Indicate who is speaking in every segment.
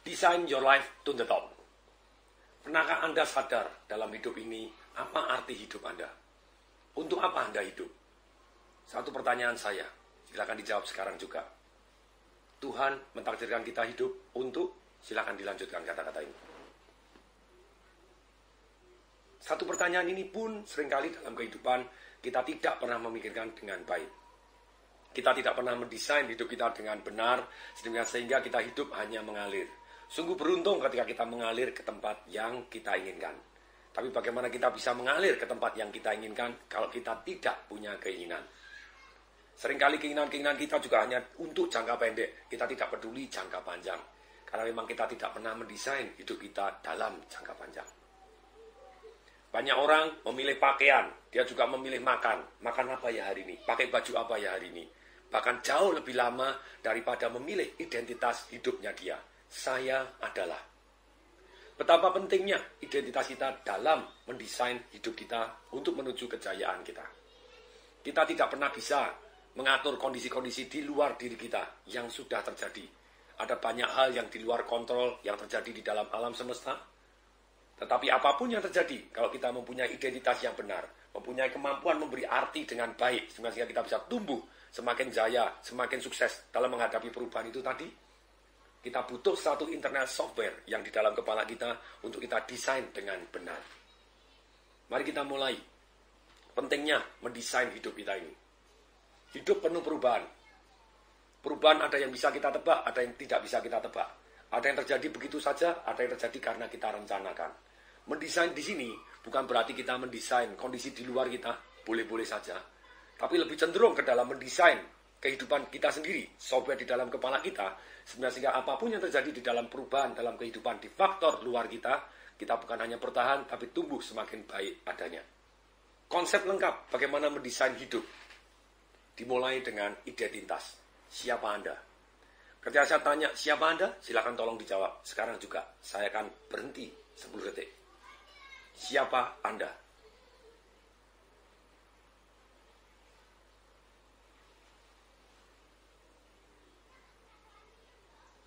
Speaker 1: Design your life to the top. Pernahkah Anda sadar dalam hidup ini apa arti hidup Anda? Untuk apa Anda hidup? Satu pertanyaan saya, silakan dijawab sekarang juga. Tuhan mentakdirkan kita hidup untuk, silakan dilanjutkan kata-kata ini. Satu pertanyaan ini pun seringkali dalam kehidupan kita tidak pernah memikirkan dengan baik. Kita tidak pernah mendesain hidup kita dengan benar, sehingga kita hidup hanya mengalir. Sungguh beruntung ketika kita mengalir ke tempat yang kita inginkan. Tapi bagaimana kita bisa mengalir ke tempat yang kita inginkan kalau kita tidak punya keinginan? Seringkali keinginan-keinginan kita juga hanya untuk jangka pendek. Kita tidak peduli jangka panjang. Karena memang kita tidak pernah mendesain hidup kita dalam jangka panjang. Banyak orang memilih pakaian, dia juga memilih makan. Makan apa ya hari ini? Pakai baju apa ya hari ini? Bahkan jauh lebih lama daripada memilih identitas hidupnya dia. Saya adalah. Betapa pentingnya identitas kita dalam mendesain hidup kita untuk menuju kejayaan kita. Kita tidak pernah bisa mengatur kondisi-kondisi di luar diri kita yang sudah terjadi. Ada banyak hal yang di luar kontrol yang terjadi di dalam alam semesta. Tetapi apapun yang terjadi, kalau kita mempunyai identitas yang benar, mempunyai kemampuan memberi arti dengan baik, sehingga kita bisa tumbuh, semakin jaya, semakin sukses dalam menghadapi perubahan itu tadi, kita butuh satu internal software yang di dalam kepala kita untuk kita desain dengan benar. Mari kita mulai. Pentingnya mendesain hidup kita ini. Hidup penuh perubahan. Perubahan ada yang bisa kita tebak, ada yang tidak bisa kita tebak. Ada yang terjadi begitu saja, ada yang terjadi karena kita rencanakan. Mendesain di sini bukan berarti kita mendesain kondisi di luar kita, boleh-boleh saja. Tapi lebih cenderung ke dalam mendesain kehidupan kita sendiri, software di dalam kepala kita, sehingga apapun yang terjadi di dalam perubahan, dalam kehidupan, di faktor luar kita, kita bukan hanya bertahan, tapi tumbuh semakin baik adanya. Konsep lengkap bagaimana mendesain hidup, dimulai dengan identitas. Siapa Anda? Ketika saya tanya, siapa Anda? Silakan tolong dijawab. Sekarang juga, saya akan berhenti 10 detik. Siapa Anda?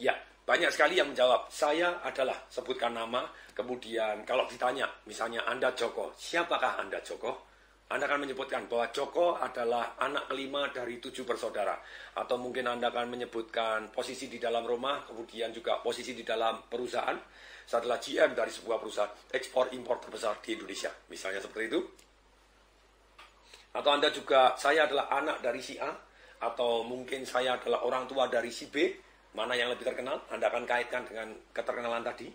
Speaker 1: Ya, banyak sekali yang menjawab, saya adalah, sebutkan nama, kemudian kalau ditanya, misalnya Anda Joko, siapakah Anda Joko? Anda akan menyebutkan bahwa Joko adalah anak kelima dari 7 bersaudara. Atau mungkin Anda akan menyebutkan posisi di dalam rumah, kemudian juga posisi di dalam perusahaan. Saya adalah GM dari sebuah perusahaan ekspor-impor terbesar di Indonesia. Misalnya seperti itu. Atau Anda juga, saya adalah anak dari si A, atau mungkin saya adalah orang tua dari si B. Mana yang lebih terkenal, Anda akan kaitkan dengan keterkenalan tadi.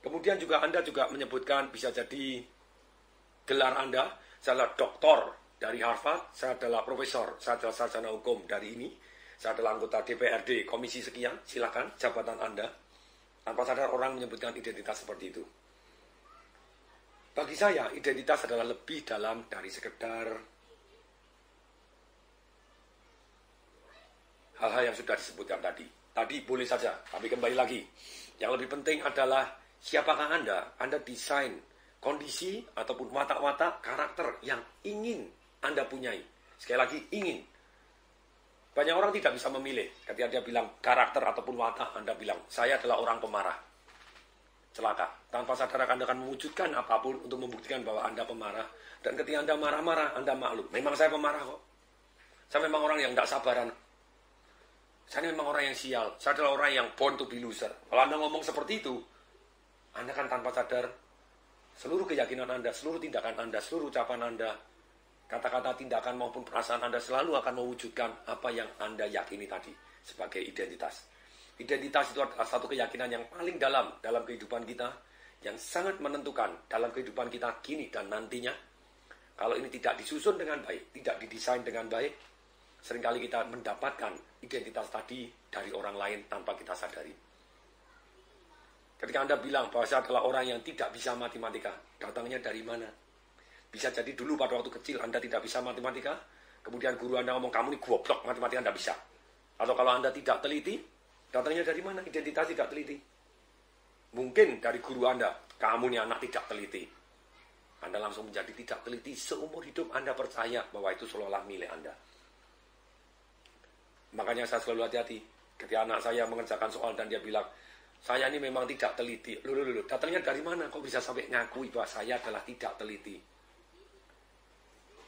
Speaker 1: Kemudian juga Anda juga menyebutkan, bisa jadi gelar Anda, saya adalah doktor dari Harvard, saya adalah profesor, saya adalah sarjana hukum dari ini, saya adalah anggota DPRD, komisi sekian, silakan jabatan Anda. Tanpa sadar orang menyebutkan identitas seperti itu. Bagi saya, identitas adalah lebih dalam dari sekedar hal-hal yang sudah disebutkan tadi. Tadi boleh saja, tapi kembali lagi. Yang lebih penting adalah siapakah Anda? Anda desain kondisi ataupun watak-watak karakter yang ingin Anda punyai. Sekali lagi, ingin. Banyak orang tidak bisa memilih. Ketika dia bilang karakter ataupun watak, Anda bilang, saya adalah orang pemarah. Celaka. Tanpa sadar Anda akan mewujudkan apapun untuk membuktikan bahwa Anda pemarah. Dan ketika Anda marah-marah, Anda maklum. Memang saya pemarah kok. Saya memang orang yang tidak sabaran. Saya memang orang yang sial. Saya adalah orang yang born to be loser. Kalau Anda ngomong seperti itu, Anda kan tanpa sadar, seluruh keyakinan Anda, seluruh tindakan Anda, seluruh ucapan Anda, kata-kata, tindakan maupun perasaan Anda selalu akan mewujudkan apa yang Anda yakini tadi sebagai identitas. Identitas itu adalah satu keyakinan yang paling dalam kehidupan kita, yang sangat menentukan dalam kehidupan kita kini dan nantinya. Kalau ini tidak disusun dengan baik, tidak didesain dengan baik, seringkali kita mendapatkan identitas tadi dari orang lain tanpa kita sadari. Ketika Anda bilang bahwa saya adalah orang yang tidak bisa matematika, datangnya dari mana? Bisa jadi dulu pada waktu kecil Anda tidak bisa matematika, kemudian guru Anda ngomong, kamu ini goblok, matematika Anda bisa. Atau kalau Anda tidak teliti, datangnya dari mana? Identitas tidak teliti. Mungkin dari guru Anda, kamu ini anak tidak teliti. Anda langsung menjadi tidak teliti, seumur hidup Anda percaya bahwa itu seolah-olah milik Anda. Makanya saya selalu hati-hati ketika anak saya mengerjakan soal dan dia bilang, saya ini memang tidak teliti. Loh, datangnya dari mana? Kok bisa sampai ngakui bahwa saya adalah tidak teliti?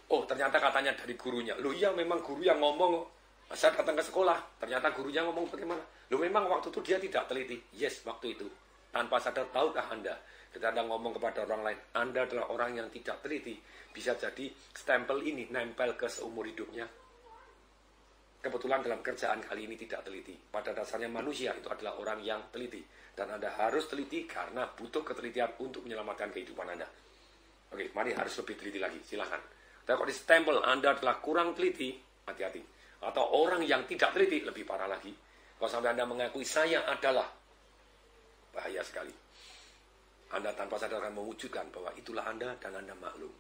Speaker 1: Oh, ternyata katanya dari gurunya. Loh iya, memang guru yang ngomong. Saya datang ke sekolah, ternyata gurunya ngomong bagaimana? Loh memang waktu itu dia tidak teliti. Yes, waktu itu. Tanpa sadar, tahukah Anda? Ketika Anda ngomong kepada orang lain, Anda adalah orang yang tidak teliti. Bisa jadi stempel ini nempel ke seumur hidupnya. Kebetulan dalam kerjaan kali ini tidak teliti. Pada dasarnya manusia itu adalah orang yang teliti. Dan Anda harus teliti karena butuh ketelitian untuk menyelamatkan kehidupan Anda. Oke, mari harus lebih teliti lagi. Silahkan. Tapi kalau di stempel Anda adalah kurang teliti, hati-hati. Atau orang yang tidak teliti, lebih parah lagi. Kalau sampai Anda mengakui saya adalah, bahaya sekali. Anda tanpa sadar akan mewujudkan bahwa itulah Anda dan Anda maklum.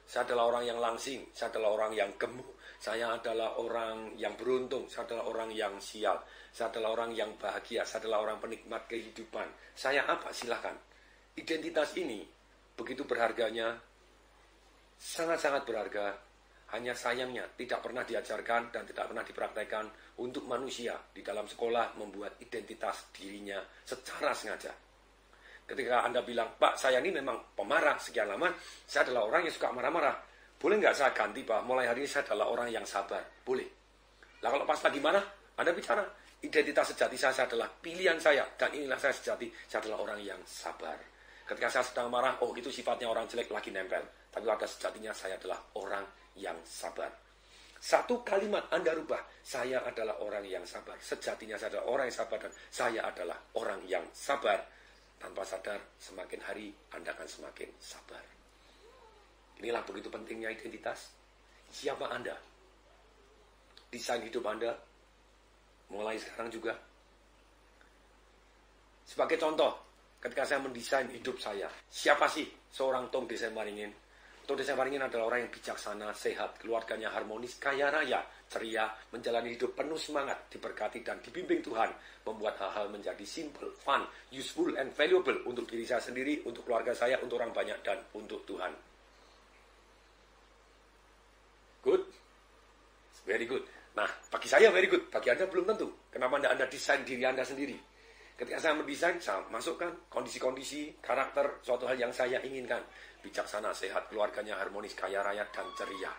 Speaker 1: Saya adalah orang yang langsing, saya adalah orang yang gemuk, saya adalah orang yang beruntung, saya adalah orang yang sial, saya adalah orang yang bahagia, saya adalah orang penikmat kehidupan. Saya apa? Silahkan. Identitas ini begitu berharganya, sangat-sangat berharga. Hanya sayangnya tidak pernah diajarkan dan tidak pernah dipraktekkan untuk manusia di dalam sekolah membuat identitas dirinya secara sengaja. Ketika Anda bilang, Pak, saya ini memang pemarah sekian lama, saya adalah orang yang suka marah-marah. Boleh nggak saya ganti, Pak? Mulai hari ini saya adalah orang yang sabar. Boleh. Lah kalau pas lagi marah, Anda bicara, identitas sejati saya adalah pilihan saya. Dan inilah saya sejati, saya adalah orang yang sabar. Ketika saya sedang marah, oh itu sifatnya orang jelek lagi nempel. Tapi pada sejatinya saya adalah orang yang sabar. Satu kalimat Anda rubah, saya adalah orang yang sabar. Sejatinya saya adalah orang yang sabar dan saya adalah orang yang sabar. Tanpa sadar, semakin hari Anda akan semakin sabar. Inilah begitu pentingnya identitas. Siapa Anda? Desain hidup Anda mulai sekarang juga. Sebagai contoh, ketika saya mendesain hidup saya, siapa sih seorang Tom Desemaringin? Tom Desemaringin adalah orang yang bijaksana, sehat, keluarganya harmonis, kaya raya, ceria, menjalani hidup penuh semangat, diberkati dan dibimbing Tuhan, membuat hal-hal menjadi simple, fun, useful, and valuable untuk diri saya sendiri, untuk keluarga saya, untuk orang banyak, dan untuk Tuhan. Good? Very good. Nah, bagi saya very good, bagi Anda belum tentu. Kenapa Anda desain diri Anda sendiri? Ketika saya mendesain, saya masukkan kondisi-kondisi, karakter, suatu hal yang saya inginkan. Bijaksana, sehat, keluarganya harmonis, kaya raya, dan ceria.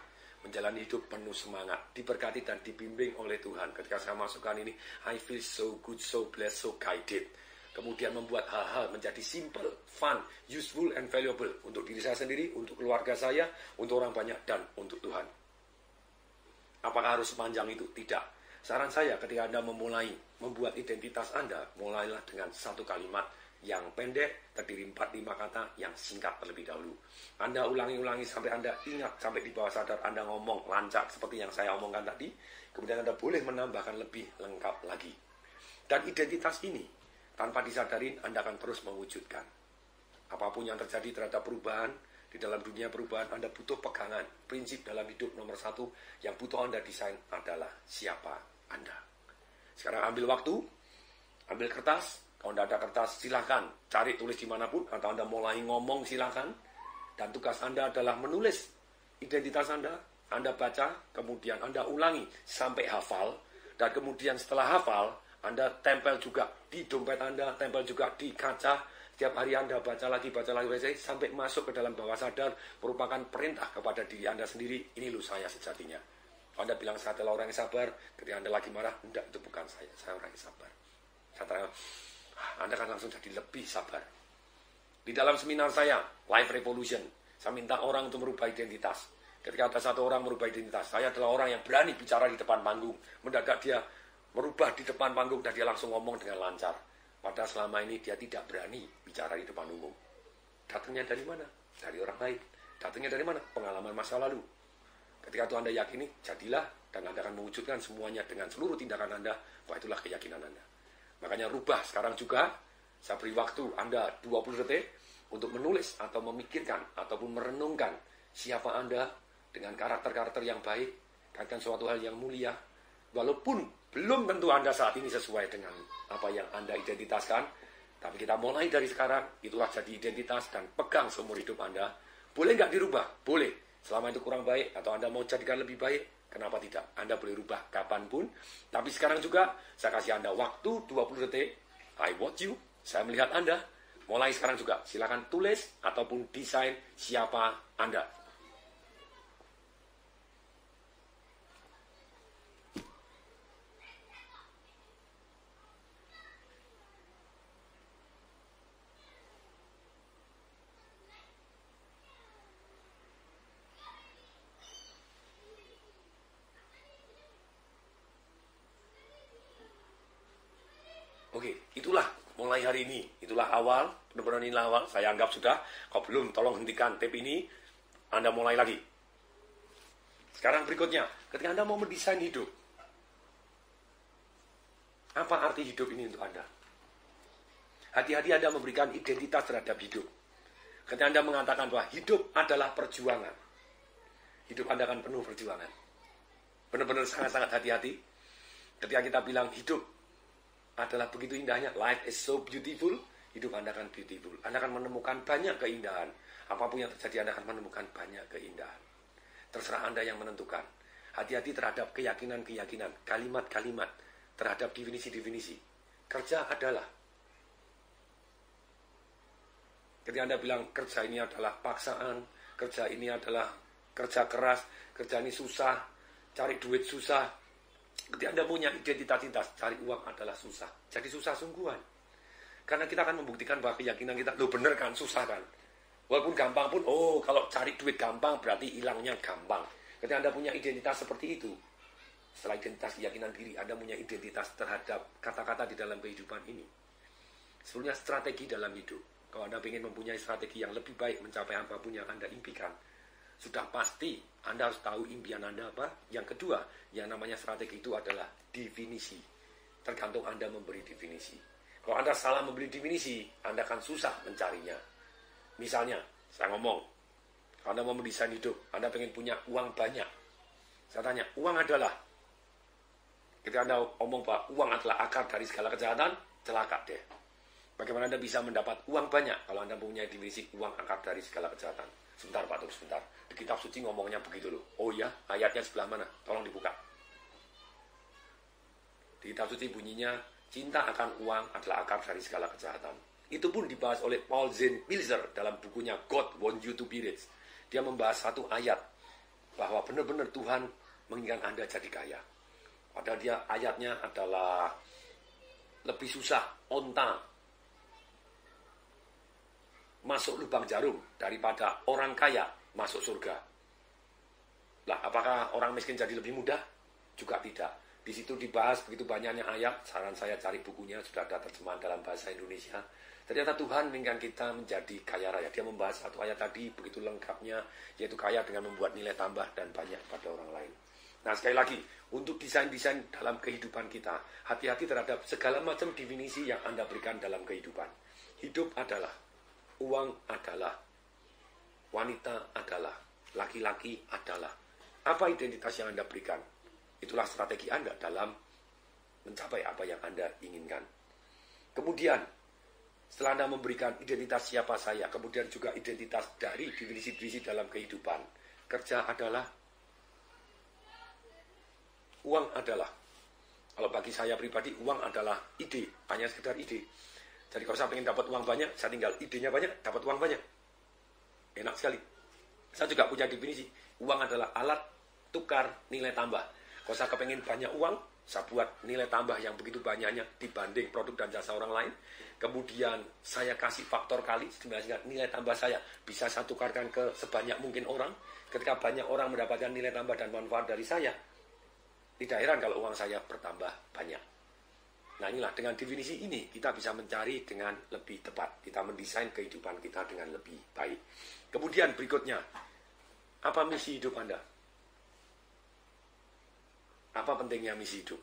Speaker 1: Menjalani hidup penuh semangat, diberkati dan dibimbing oleh Tuhan. Ketika saya masukkan ini, I feel so good, so blessed, so guided. Kemudian membuat hal-hal menjadi simple, fun, useful, and valuable. Untuk diri saya sendiri, untuk keluarga saya, untuk orang banyak, dan untuk Tuhan. Apakah harus sepanjang itu? Tidak. Saran saya ketika Anda memulai membuat identitas Anda, mulailah dengan satu kalimat yang pendek, terdiri 4-5 kata yang singkat terlebih dahulu. Anda ulangi-ulangi sampai Anda ingat, sampai di bawah sadar Anda ngomong lancar seperti yang saya omongkan tadi. Kemudian Anda boleh menambahkan lebih lengkap lagi. Dan identitas ini, tanpa disadari Anda akan terus mewujudkan. Apapun yang terjadi terhadap perubahan, di dalam dunia perubahan Anda butuh pegangan. Prinsip dalam hidup nomor 1 yang butuh Anda desain adalah siapa Anda. Sekarang ambil waktu, ambil kertas. Kalau Anda ada kertas, silakan cari tulis dimanapun. Atau Anda mulai ngomong, silakan. Dan tugas Anda adalah menulis identitas Anda. Anda baca, kemudian Anda ulangi sampai hafal. Dan kemudian setelah hafal, Anda tempel juga di dompet Anda, tempel juga di kaca. Setiap hari Anda baca lagi, sampai masuk ke dalam bawah sadar, merupakan perintah kepada diri Anda sendiri. Ini loh saya sejatinya. Anda bilang saya adalah orang yang sabar, ketika Anda lagi marah, enggak, itu bukan saya orang yang sabar. Anda akan langsung jadi lebih sabar. Di dalam seminar saya, Life Revolution, saya minta orang untuk merubah identitas. Ketika ada satu orang merubah identitas, saya adalah orang yang berani bicara di depan panggung. Mendadak dia merubah di depan panggung dan dia langsung ngomong dengan lancar. Padahal selama ini dia tidak berani bicara di depan umum. Datangnya dari mana? Dari orang lain. Datangnya dari mana? Pengalaman masa lalu. Ketika itu Anda yakini, jadilah dan Anda akan mewujudkan semuanya dengan seluruh tindakan Anda, bahwa itulah keyakinan Anda. Makanya rubah sekarang juga, saya beri waktu Anda 20 detik untuk menulis atau memikirkan ataupun merenungkan siapa Anda dengan karakter-karakter yang baik, katakan suatu hal yang mulia, walaupun belum tentu Anda saat ini sesuai dengan apa yang Anda identitaskan, tapi kita mulai dari sekarang, itulah jadi identitas dan pegang seumur hidup Anda. Boleh nggak dirubah? Boleh. Selama itu kurang baik atau Anda mau jadikan lebih baik, kenapa tidak? Anda boleh rubah kapanpun. Tapi sekarang juga saya kasih Anda waktu 20 detik I watch you. Saya melihat Anda. Mulai sekarang juga, silakan tulis ataupun desain siapa Anda. Oke, itulah mulai hari ini. Itulah awal, benar-benar inilah awal. Saya anggap sudah. Kalau belum, tolong hentikan tape ini. Anda mulai lagi. Sekarang berikutnya, ketika Anda mau mendesain hidup, apa arti hidup ini untuk Anda? Hati-hati Anda memberikan identitas terhadap hidup. Ketika Anda mengatakan bahwa hidup adalah perjuangan, hidup Anda akan penuh perjuangan. Benar-benar sangat-sangat hati-hati. Ketika kita bilang hidup adalah begitu indahnya, life is so beautiful, hidup Anda akan beautiful. Anda akan menemukan banyak keindahan. Apapun yang terjadi, Anda akan menemukan banyak keindahan. Terserah Anda yang menentukan. Hati-hati terhadap keyakinan-keyakinan, kalimat-kalimat, terhadap definisi-definisi. Kerja adalah. Ketika Anda bilang kerja ini adalah paksaan, kerja ini adalah kerja keras, kerja ini susah, cari duit susah. Ketika Anda punya identitas, cari uang adalah susah. Jadi susah sungguhan. Karena kita akan membuktikan bahwa keyakinan kita, loh bener kan, susah kan. Walaupun gampang pun, oh kalau cari duit gampang berarti hilangnya gampang. Ketika Anda punya identitas seperti itu, setelah identitas keyakinan diri, Anda punya identitas terhadap kata-kata di dalam kehidupan ini. Sebenarnya strategi dalam hidup. Kalau Anda ingin mempunyai strategi yang lebih baik mencapai apapun yang Anda impikan, sudah pasti Anda harus tahu impian Anda apa. Yang kedua, yang namanya strategi itu adalah definisi. Tergantung Anda memberi definisi. Kalau Anda salah memberi definisi, Anda akan susah mencarinya. Misalnya, saya ngomong, kalau Anda mau mendesain hidup, Anda pengen punya uang banyak. Saya tanya, uang adalah? Ketika Anda ngomong bahwa uang adalah akar dari segala kejahatan, celaka deh. Bagaimana Anda bisa mendapat uang banyak kalau Anda punya definisi uang akar dari segala kejahatan? Sebentar Pak, tunggu sebentar. Di kitab suci ngomongnya begitu loh. Oh ya, ayatnya sebelah mana? Tolong dibuka. Di kitab suci bunyinya, cinta akan uang adalah akar dari segala kejahatan. Itu pun dibahas oleh Paul Zane Pilzer dalam bukunya God Want You to Be Rich. Dia membahas satu ayat bahwa benar-benar Tuhan menginginkan Anda jadi kaya. Padahal dia ayatnya adalah lebih susah onta masuk lubang jarum daripada orang kaya masuk surga. Lah, apakah orang miskin jadi lebih mudah? Juga tidak. Di situ dibahas begitu banyaknya ayat. Saran saya cari bukunya, sudah ada terjemahan dalam bahasa Indonesia. Ternyata Tuhan menginginkan kita menjadi kaya raya. Dia membahas satu ayat tadi begitu lengkapnya, yaitu kaya dengan membuat nilai tambah dan banyak pada orang lain. Nah, sekali lagi, untuk desain-desain dalam kehidupan kita, hati-hati terhadap segala macam definisi yang Anda berikan dalam kehidupan. Hidup adalah, uang adalah, wanita adalah, laki-laki adalah. Apa identitas yang Anda berikan? Itulah strategi Anda dalam mencapai apa yang Anda inginkan. Kemudian, setelah Anda memberikan identitas siapa saya, kemudian juga identitas dari definisi-definisi dalam kehidupan. Kerja adalah, uang adalah. Kalau bagi saya pribadi, uang adalah ide, hanya sekedar ide. Jadi kalau saya ingin dapat uang banyak, saya tinggal idenya banyak, dapat uang banyak. Enak sekali. Saya juga punya definisi, uang adalah alat tukar nilai tambah. Kalau saya kepengen banyak uang, saya buat nilai tambah yang begitu banyaknya dibanding produk dan jasa orang lain. Kemudian saya kasih faktor kali, sehingga nilai tambah saya bisa saya tukarkan ke sebanyak mungkin orang. Ketika banyak orang mendapatkan nilai tambah dan manfaat dari saya, tidak heran kalau uang saya bertambah banyak. Nah inilah, dengan definisi ini kita bisa mencari dengan lebih tepat. Kita mendesain kehidupan kita dengan lebih baik. Kemudian berikutnya, apa misi hidup Anda? Apa pentingnya misi hidup?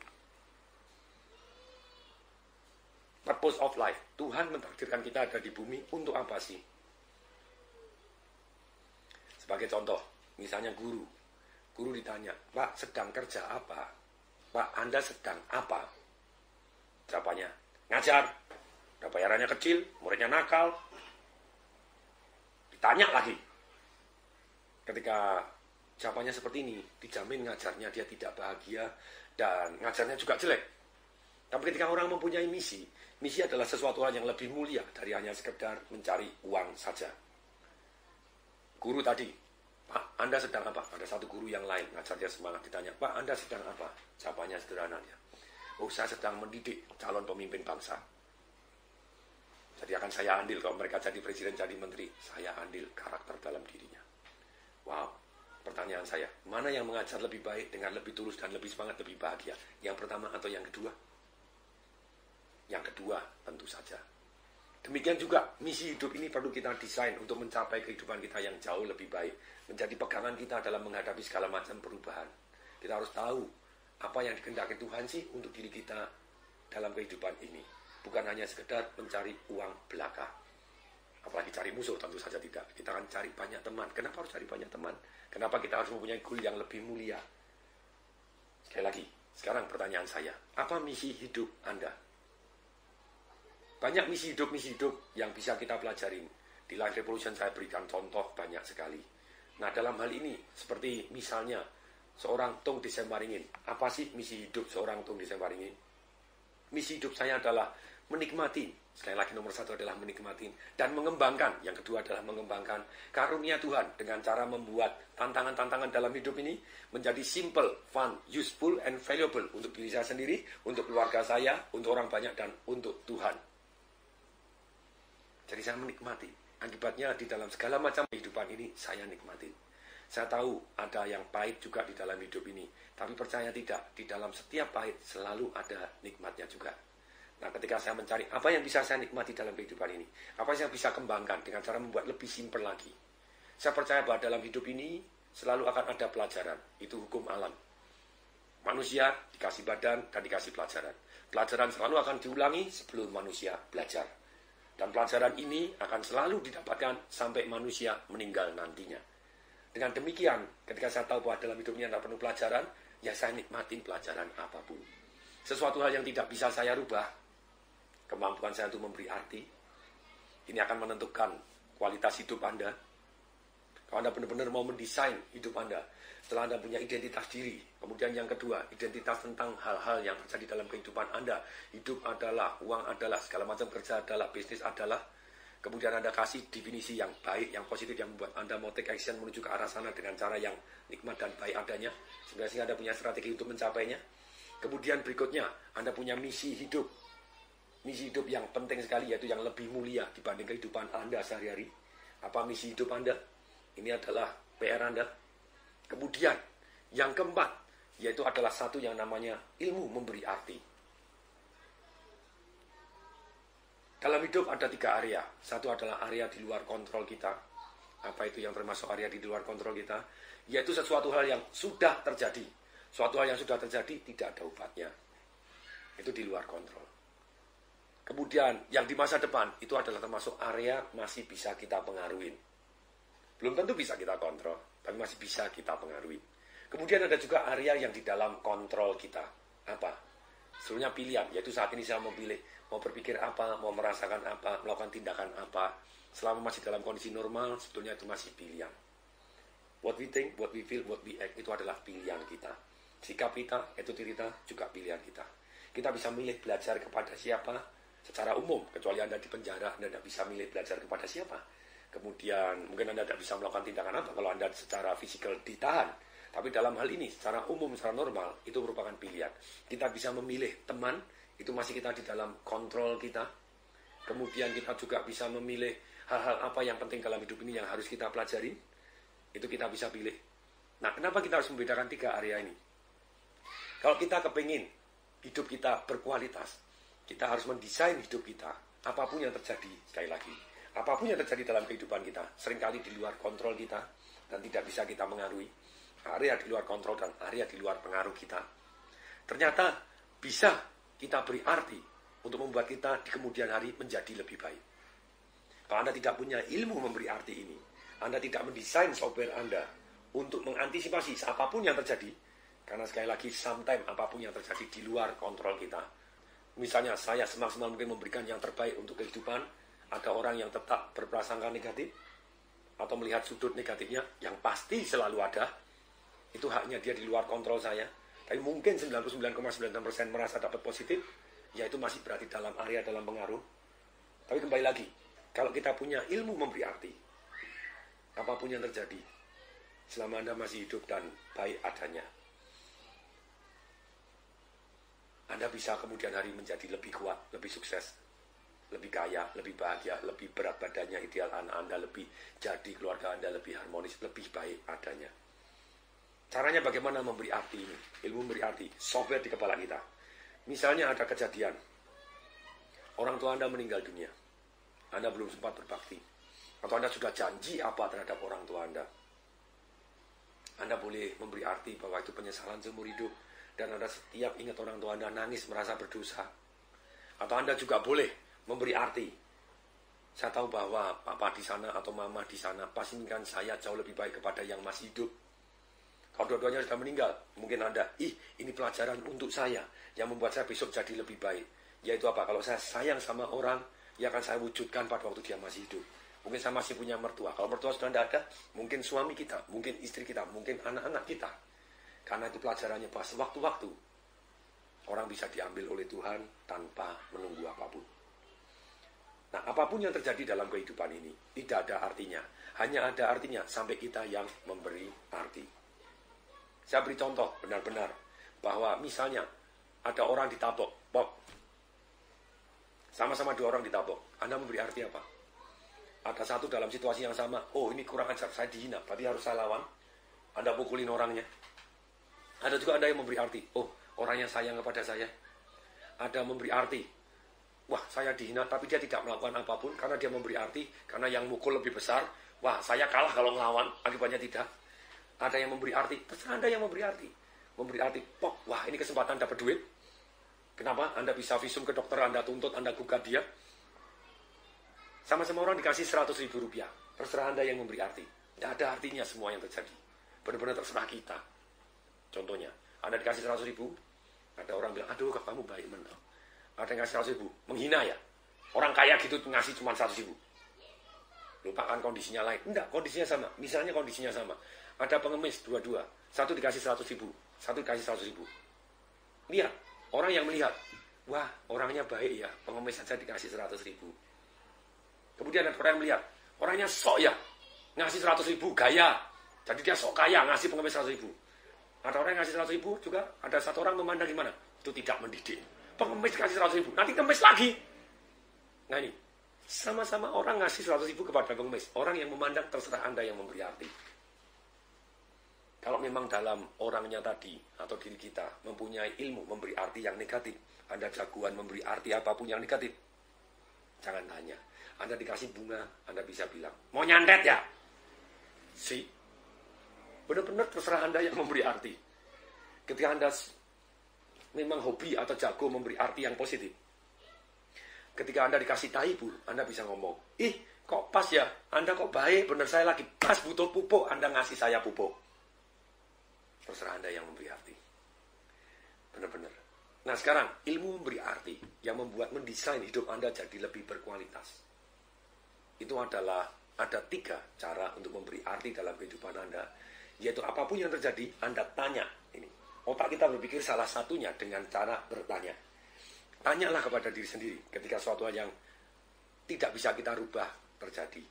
Speaker 1: Purpose of life. Tuhan mentakdirkan kita ada di bumi untuk apa sih? Sebagai contoh, misalnya guru. Guru ditanya, Pak sedang kerja apa? Pak Anda sedang apa? Jawabannya, ngajar. Udah bayarannya kecil, muridnya nakal. Ditanya lagi. Ketika jawabannya seperti ini, dijamin ngajarnya dia tidak bahagia dan ngajarnya juga jelek. Tapi ketika orang mempunyai misi, Misi adalah sesuatu hal yang lebih mulia dari hanya sekedar mencari uang saja. Guru tadi, Pak, Anda sedang apa? Ada satu guru yang lain, ngajar dia semangat, ditanya, Pak, Anda sedang apa? Jawabannya sederhana dia. Oh, saya sedang mendidik calon pemimpin bangsa. Jadi akan saya andil, kalau mereka jadi presiden, jadi menteri, saya andil karakter dalam dirinya. Wow, pertanyaan saya, mana yang mengajar lebih baik, dengan lebih tulus dan lebih semangat, lebih bahagia? Yang pertama atau yang kedua? Yang kedua, tentu saja. Demikian juga, misi hidup ini perlu kita desain untuk mencapai kehidupan kita yang jauh lebih baik. Menjadi pegangan kita dalam menghadapi segala macam perubahan. Kita harus tahu apa yang dikehendaki Tuhan sih untuk diri kita dalam kehidupan ini. Bukan hanya sekedar mencari uang belaka. Apalagi cari musuh, tentu saja tidak. Kita akan cari banyak teman. Kenapa harus cari banyak teman? Kenapa kita harus mempunyai goal yang lebih mulia? Sekali lagi, sekarang pertanyaan saya. Apa misi hidup Anda? Banyak misi hidup yang bisa kita pelajari. Di Life Revolution saya berikan contoh banyak sekali. Nah, dalam hal ini, seperti misalnya, seorang Tung Desem Waringin. Apa sih misi hidup seorang Tung Desem Waringin? Misi hidup saya adalah menikmati. Sekali lagi nomor satu adalah menikmati. Dan mengembangkan. Yang kedua adalah mengembangkan karunia Tuhan. Dengan cara membuat tantangan-tantangan dalam hidup ini menjadi simple, fun, useful, and valuable. Untuk diri saya sendiri, untuk keluarga saya, untuk orang banyak, dan untuk Tuhan. Jadi saya menikmati. Akibatnya di dalam segala macam kehidupan ini, saya nikmati. Saya tahu ada yang pahit juga di dalam hidup ini. Tapi percaya tidak, di dalam setiap pahit selalu ada nikmatnya juga. Nah, ketika saya mencari apa yang bisa saya nikmati dalam kehidupan ini, apa yang saya bisa kembangkan dengan cara membuat lebih simpel lagi. Saya percaya bahwa dalam hidup ini selalu akan ada pelajaran. Itu hukum alam. Manusia dikasih badan dan dikasih pelajaran. Pelajaran selalu akan diulangi sebelum manusia belajar. Dan pelajaran ini akan selalu didapatkan sampai manusia meninggal nantinya. Dengan demikian, ketika saya tahu bahwa dalam hidup ini ada penuh pelajaran, ya saya nikmatin pelajaran apapun. Sesuatu hal yang tidak bisa saya rubah, kemampuan saya untuk memberi arti, ini akan menentukan kualitas hidup Anda. Kalau Anda benar-benar mau mendesain hidup Anda, setelah Anda punya identitas diri, kemudian yang kedua, identitas tentang hal-hal yang terjadi dalam kehidupan Anda. Hidup adalah, uang adalah, segala macam kerja adalah, bisnis adalah. Kemudian Anda kasih definisi yang baik, yang positif, yang membuat Anda mau take action menuju ke arah sana dengan cara yang nikmat dan baik adanya. Sebenarnya Anda punya strategi untuk mencapainya. Kemudian berikutnya, Anda punya misi hidup. Misi hidup yang penting sekali, yaitu yang lebih mulia dibanding kehidupan Anda sehari-hari. Apa misi hidup Anda? Ini adalah PR Anda. Kemudian, yang keempat, yaitu adalah satu yang namanya ilmu memberi arti. Dalam hidup ada 3 area. Satu adalah area di luar kontrol kita. Apa itu yang termasuk area di luar kontrol kita? Yaitu sesuatu hal yang sudah terjadi. Suatu hal yang sudah terjadi tidak ada obatnya. Itu di luar kontrol. Kemudian, yang di masa depan, itu adalah termasuk area masih bisa kita pengaruhin. Belum tentu bisa kita kontrol, tapi masih bisa kita pengaruhi. Kemudian ada juga area yang di dalam kontrol kita. Apa? Sebenarnya pilihan, yaitu saat ini saya mau pilih, mau berpikir apa, mau merasakan apa, melakukan tindakan apa. Selama masih dalam kondisi normal, sebetulnya itu masih pilihan. What we think, what we feel, what we act, itu adalah pilihan kita. Sikap kita, attitude kita, juga pilihan kita. Kita bisa milih belajar kepada siapa, secara umum, kecuali Anda di penjara, Anda tidak bisa milih belajar kepada siapa. Kemudian mungkin Anda tidak bisa melakukan tindakan apa kalau Anda secara fisikal ditahan. Tapi dalam hal ini, secara umum, secara normal, itu merupakan pilihan. Kita bisa memilih teman, itu masih kita di dalam kontrol kita. Kemudian kita juga bisa memilih hal-hal apa yang penting dalam hidup ini yang harus kita pelajari. Itu kita bisa pilih. Nah, kenapa kita harus membedakan 3 area ini? Kalau kita kepingin hidup kita berkualitas, kita harus mendesain hidup kita. Apapun yang terjadi, sekali lagi. Apapun yang terjadi dalam kehidupan kita, seringkali di luar kontrol kita, dan tidak bisa kita mengaruhi. Area di luar kontrol dan area di luar pengaruh kita. Ternyata bisa kita beri arti untuk membuat kita di kemudian hari menjadi lebih baik. Kalau Anda tidak punya ilmu memberi arti ini, Anda tidak mendesain software Anda untuk mengantisipasi apapun yang terjadi, karena sekali lagi, sometimes apapun yang terjadi di luar kontrol kita. Misalnya, saya semaksimal mungkin memberikan yang terbaik untuk kehidupan, ada orang yang tetap berprasangka negatif, atau melihat sudut negatifnya, yang pasti selalu ada. Itu haknya dia di luar kontrol saya. Tapi mungkin 99,9% merasa dapat positif. ya itu masih berarti dalam area dalam pengaruh. Tapi kembali lagi, kalau kita punya ilmu memberi arti, apapun yang terjadi, selama Anda masih hidup dan baik adanya, Anda bisa kemudian hari menjadi lebih kuat, lebih sukses, lebih kaya, lebih bahagia, lebih berat badannya, ideal anak Anda, lebih jadi keluarga Anda lebih harmonis, lebih baik adanya. Caranya bagaimana memberi arti ini? Ilmu memberi arti, software di kepala kita. Misalnya ada kejadian, orang tua Anda meninggal dunia, Anda belum sempat berbakti, atau Anda sudah janji apa terhadap orang tua Anda. Anda boleh memberi arti bahwa itu penyesalan seumur hidup, dan Anda setiap ingat orang tua Anda nangis merasa berdosa. Atau Anda juga boleh memberi arti, saya tahu bahwa papa di sana atau mama di sana pasti inginkan saya jauh lebih baik kepada yang masih hidup. Kalau dua-duanya sudah meninggal, mungkin Anda, ini pelajaran untuk saya yang membuat saya besok jadi lebih baik. Yaitu apa? Kalau saya sayang sama orang, ya akan saya wujudkan pada waktu dia masih hidup. Mungkin saya masih punya mertua. Kalau mertua sudah tidak ada, mungkin suami kita, mungkin istri kita, mungkin anak-anak kita. Karena itu pelajarannya bahwa sewaktu-waktu orang bisa diambil oleh Tuhan tanpa menunggu apapun. Nah, apapun yang terjadi dalam kehidupan ini tidak ada artinya. Hanya ada artinya sampai kita yang memberi arti. Saya beri contoh benar-benar bahwa misalnya ada orang ditabok, sama-sama dua orang ditabok. Anda memberi arti apa? Ada satu dalam situasi yang sama, ini kurang ajar, saya dihina, berarti harus saya lawan. Anda pukulin orangnya. Ada juga Anda yang memberi arti, orangnya sayang kepada saya. Ada memberi arti, wah saya dihina, tapi dia tidak melakukan apapun karena dia memberi arti, karena yang mukul lebih besar, wah saya kalah kalau ngelawan, akibatnya tidak. Ada yang memberi arti, terserah Anda yang memberi arti. Memberi arti, wah ini kesempatan dapat duit. Kenapa? Anda bisa visum ke dokter, Anda tuntut, Anda gugat dia. Sama-sama orang dikasih 100.000 rupiah. Terserah Anda yang memberi arti. Tidak ada artinya semua yang terjadi. Benar-benar terserah kita. Contohnya, Anda dikasih 100.000, ada orang bilang, aduh kamu baik menang. Ada yang ngasih 100.000, menghina ya. Orang kaya gitu ngasih cuma 100.000. Lupakan kondisinya lain. Enggak, kondisinya sama. Misalnya kondisinya sama. Ada pengemis dua-dua. Satu dikasih 100.000, satu dikasih 100.000. Lihat, orang yang melihat, wah orangnya baik ya, pengemis saja dikasih 100.000. Kemudian ada orang yang melihat, orangnya sok ya, ngasih 100.000 gaya. Jadi dia sok kaya, ngasih pengemis 100.000. Ada orang yang ngasih 100.000 juga, ada satu orang memandang gimana? Itu tidak mendidik. Pengemis kasih 100.000, nanti kemis lagi. Nah ini, sama-sama orang ngasih 100.000 kepada pengemis. Orang yang memandang terserah Anda yang memberi arti. Kalau memang dalam orangnya tadi atau diri kita mempunyai ilmu memberi arti yang negatif, Anda jagoan memberi arti apapun yang negatif, jangan tanya. Anda dikasih bunga, Anda bisa bilang, mau nyantet ya? Benar-benar terserah Anda yang memberi arti. Ketika Anda memang hobi atau jago memberi arti yang positif, ketika Anda dikasih tahi, Anda bisa ngomong, kok pas ya, Anda kok baik, benar saya lagi pas butuh pupuk, Anda ngasih saya pupuk. Terserah Anda yang memberi arti. Benar-benar. Nah sekarang, ilmu memberi arti yang membuat mendesain hidup Anda jadi lebih berkualitas. Itu adalah, ada 3 cara untuk memberi arti dalam kehidupan Anda. Yaitu apapun yang terjadi, Anda tanya. Ini otak kita berpikir salah satunya dengan cara bertanya. Tanyalah kepada diri sendiri ketika suatu hal yang tidak bisa kita rubah terjadi.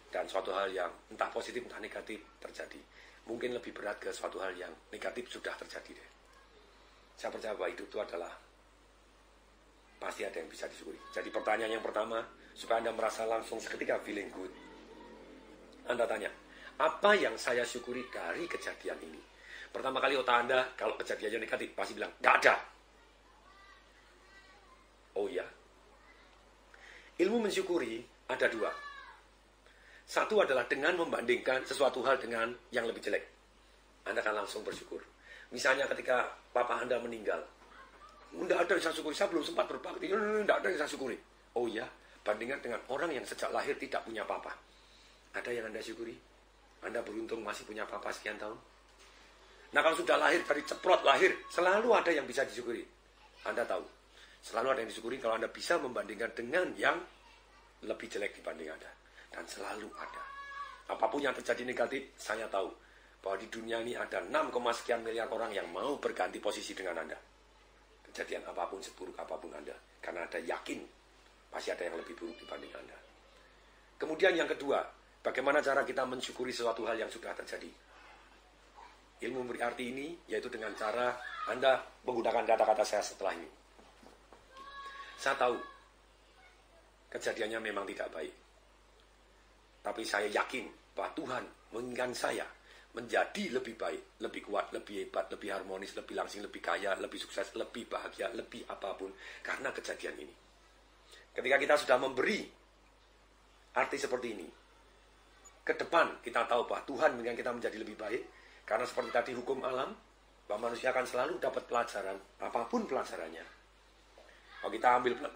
Speaker 1: Dan suatu hal yang entah positif entah negatif terjadi. Mungkin lebih berat ke suatu hal yang negatif sudah terjadi deh. Saya percaya bahwa hidup itu adalah pasti ada yang bisa disyukuri. Jadi pertanyaan yang pertama, supaya Anda merasa langsung seketika feeling good, Anda tanya, apa yang saya syukuri dari kejadian ini? Pertama kali otak Anda, kalau kejadiannya negatif, pasti bilang, gak ada. Oh iya. Ilmu mensyukuri ada 2. Satu adalah dengan membandingkan sesuatu hal dengan yang lebih jelek. Anda akan langsung bersyukur. Misalnya ketika papa Anda meninggal. Tidak ada yang saya syukuri, saya belum sempat berbakti. Tidak ada yang saya syukuri. Oh iya, bandingkan dengan orang yang sejak lahir tidak punya papa. Ada yang Anda syukuri? Anda beruntung masih punya papa sekian tahun. Nah kalau sudah lahir, dari ceprot lahir, selalu ada yang bisa disyukuri. Anda tahu. Selalu ada yang disyukuri kalau Anda bisa membandingkan dengan yang lebih jelek dibanding Anda. Dan selalu ada. Apapun yang terjadi negatif, saya tahu bahwa di dunia ini ada 6, sekian miliar orang yang mau berganti posisi dengan Anda. kejadian apapun, seburuk apapun Anda. Karena Anda yakin pasti ada yang lebih buruk dibanding Anda. Kemudian yang kedua, bagaimana cara kita mensyukuri sesuatu hal yang sudah terjadi? Ilmu memberi arti ini yaitu dengan cara Anda menggunakan kata-kata saya setelah ini. Saya tahu kejadiannya memang tidak baik. Tapi saya yakin bahwa Tuhan menginginkan saya menjadi lebih baik, lebih kuat, lebih hebat, lebih harmonis, lebih langsing, lebih kaya, lebih sukses, lebih bahagia, lebih apapun karena kejadian ini. Ketika kita sudah memberi arti seperti ini, ke depan kita tahu bahwa Tuhan menginginkan kita menjadi lebih baik. Karena seperti tadi hukum alam, bahwa manusia akan selalu dapat pelajaran, apapun pelajarannya.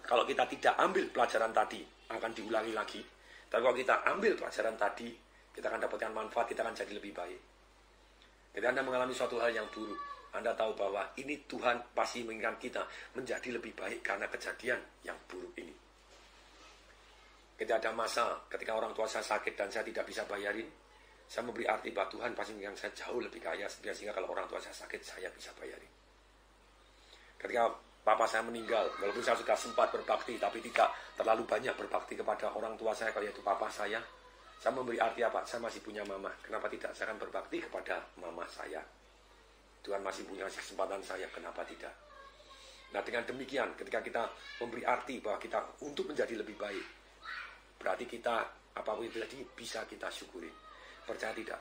Speaker 1: Kalau kita tidak ambil pelajaran tadi, akan diulangi lagi. Tapi kalau kita ambil pelajaran tadi, kita akan dapatkan manfaat, kita akan jadi lebih baik. Jadi Anda mengalami suatu hal yang buruk, Anda tahu bahwa ini Tuhan pasti menginginkan kita menjadi lebih baik karena kejadian yang buruk ini. Ketika ada masa, ketika orang tua saya sakit dan saya tidak bisa bayarin, saya memberi arti bahwa Tuhan pasti menginginkan saya jauh lebih kaya, sehingga kalau orang tua saya sakit, saya bisa bayarin. Ketika papa saya meninggal, walaupun saya sudah sempat berbakti, tapi tidak terlalu banyak berbakti kepada orang tua saya, yaitu papa saya memberi arti apa? Saya masih punya mama. Kenapa tidak? Saya akan berbakti kepada mama saya. Tuhan masih punya kesempatan saya, kenapa tidak? Nah, dengan demikian, ketika kita memberi arti bahwa kita untuk menjadi lebih baik, berarti kita, apapun itu tadi, bisa kita syukuri. Percaya tidak?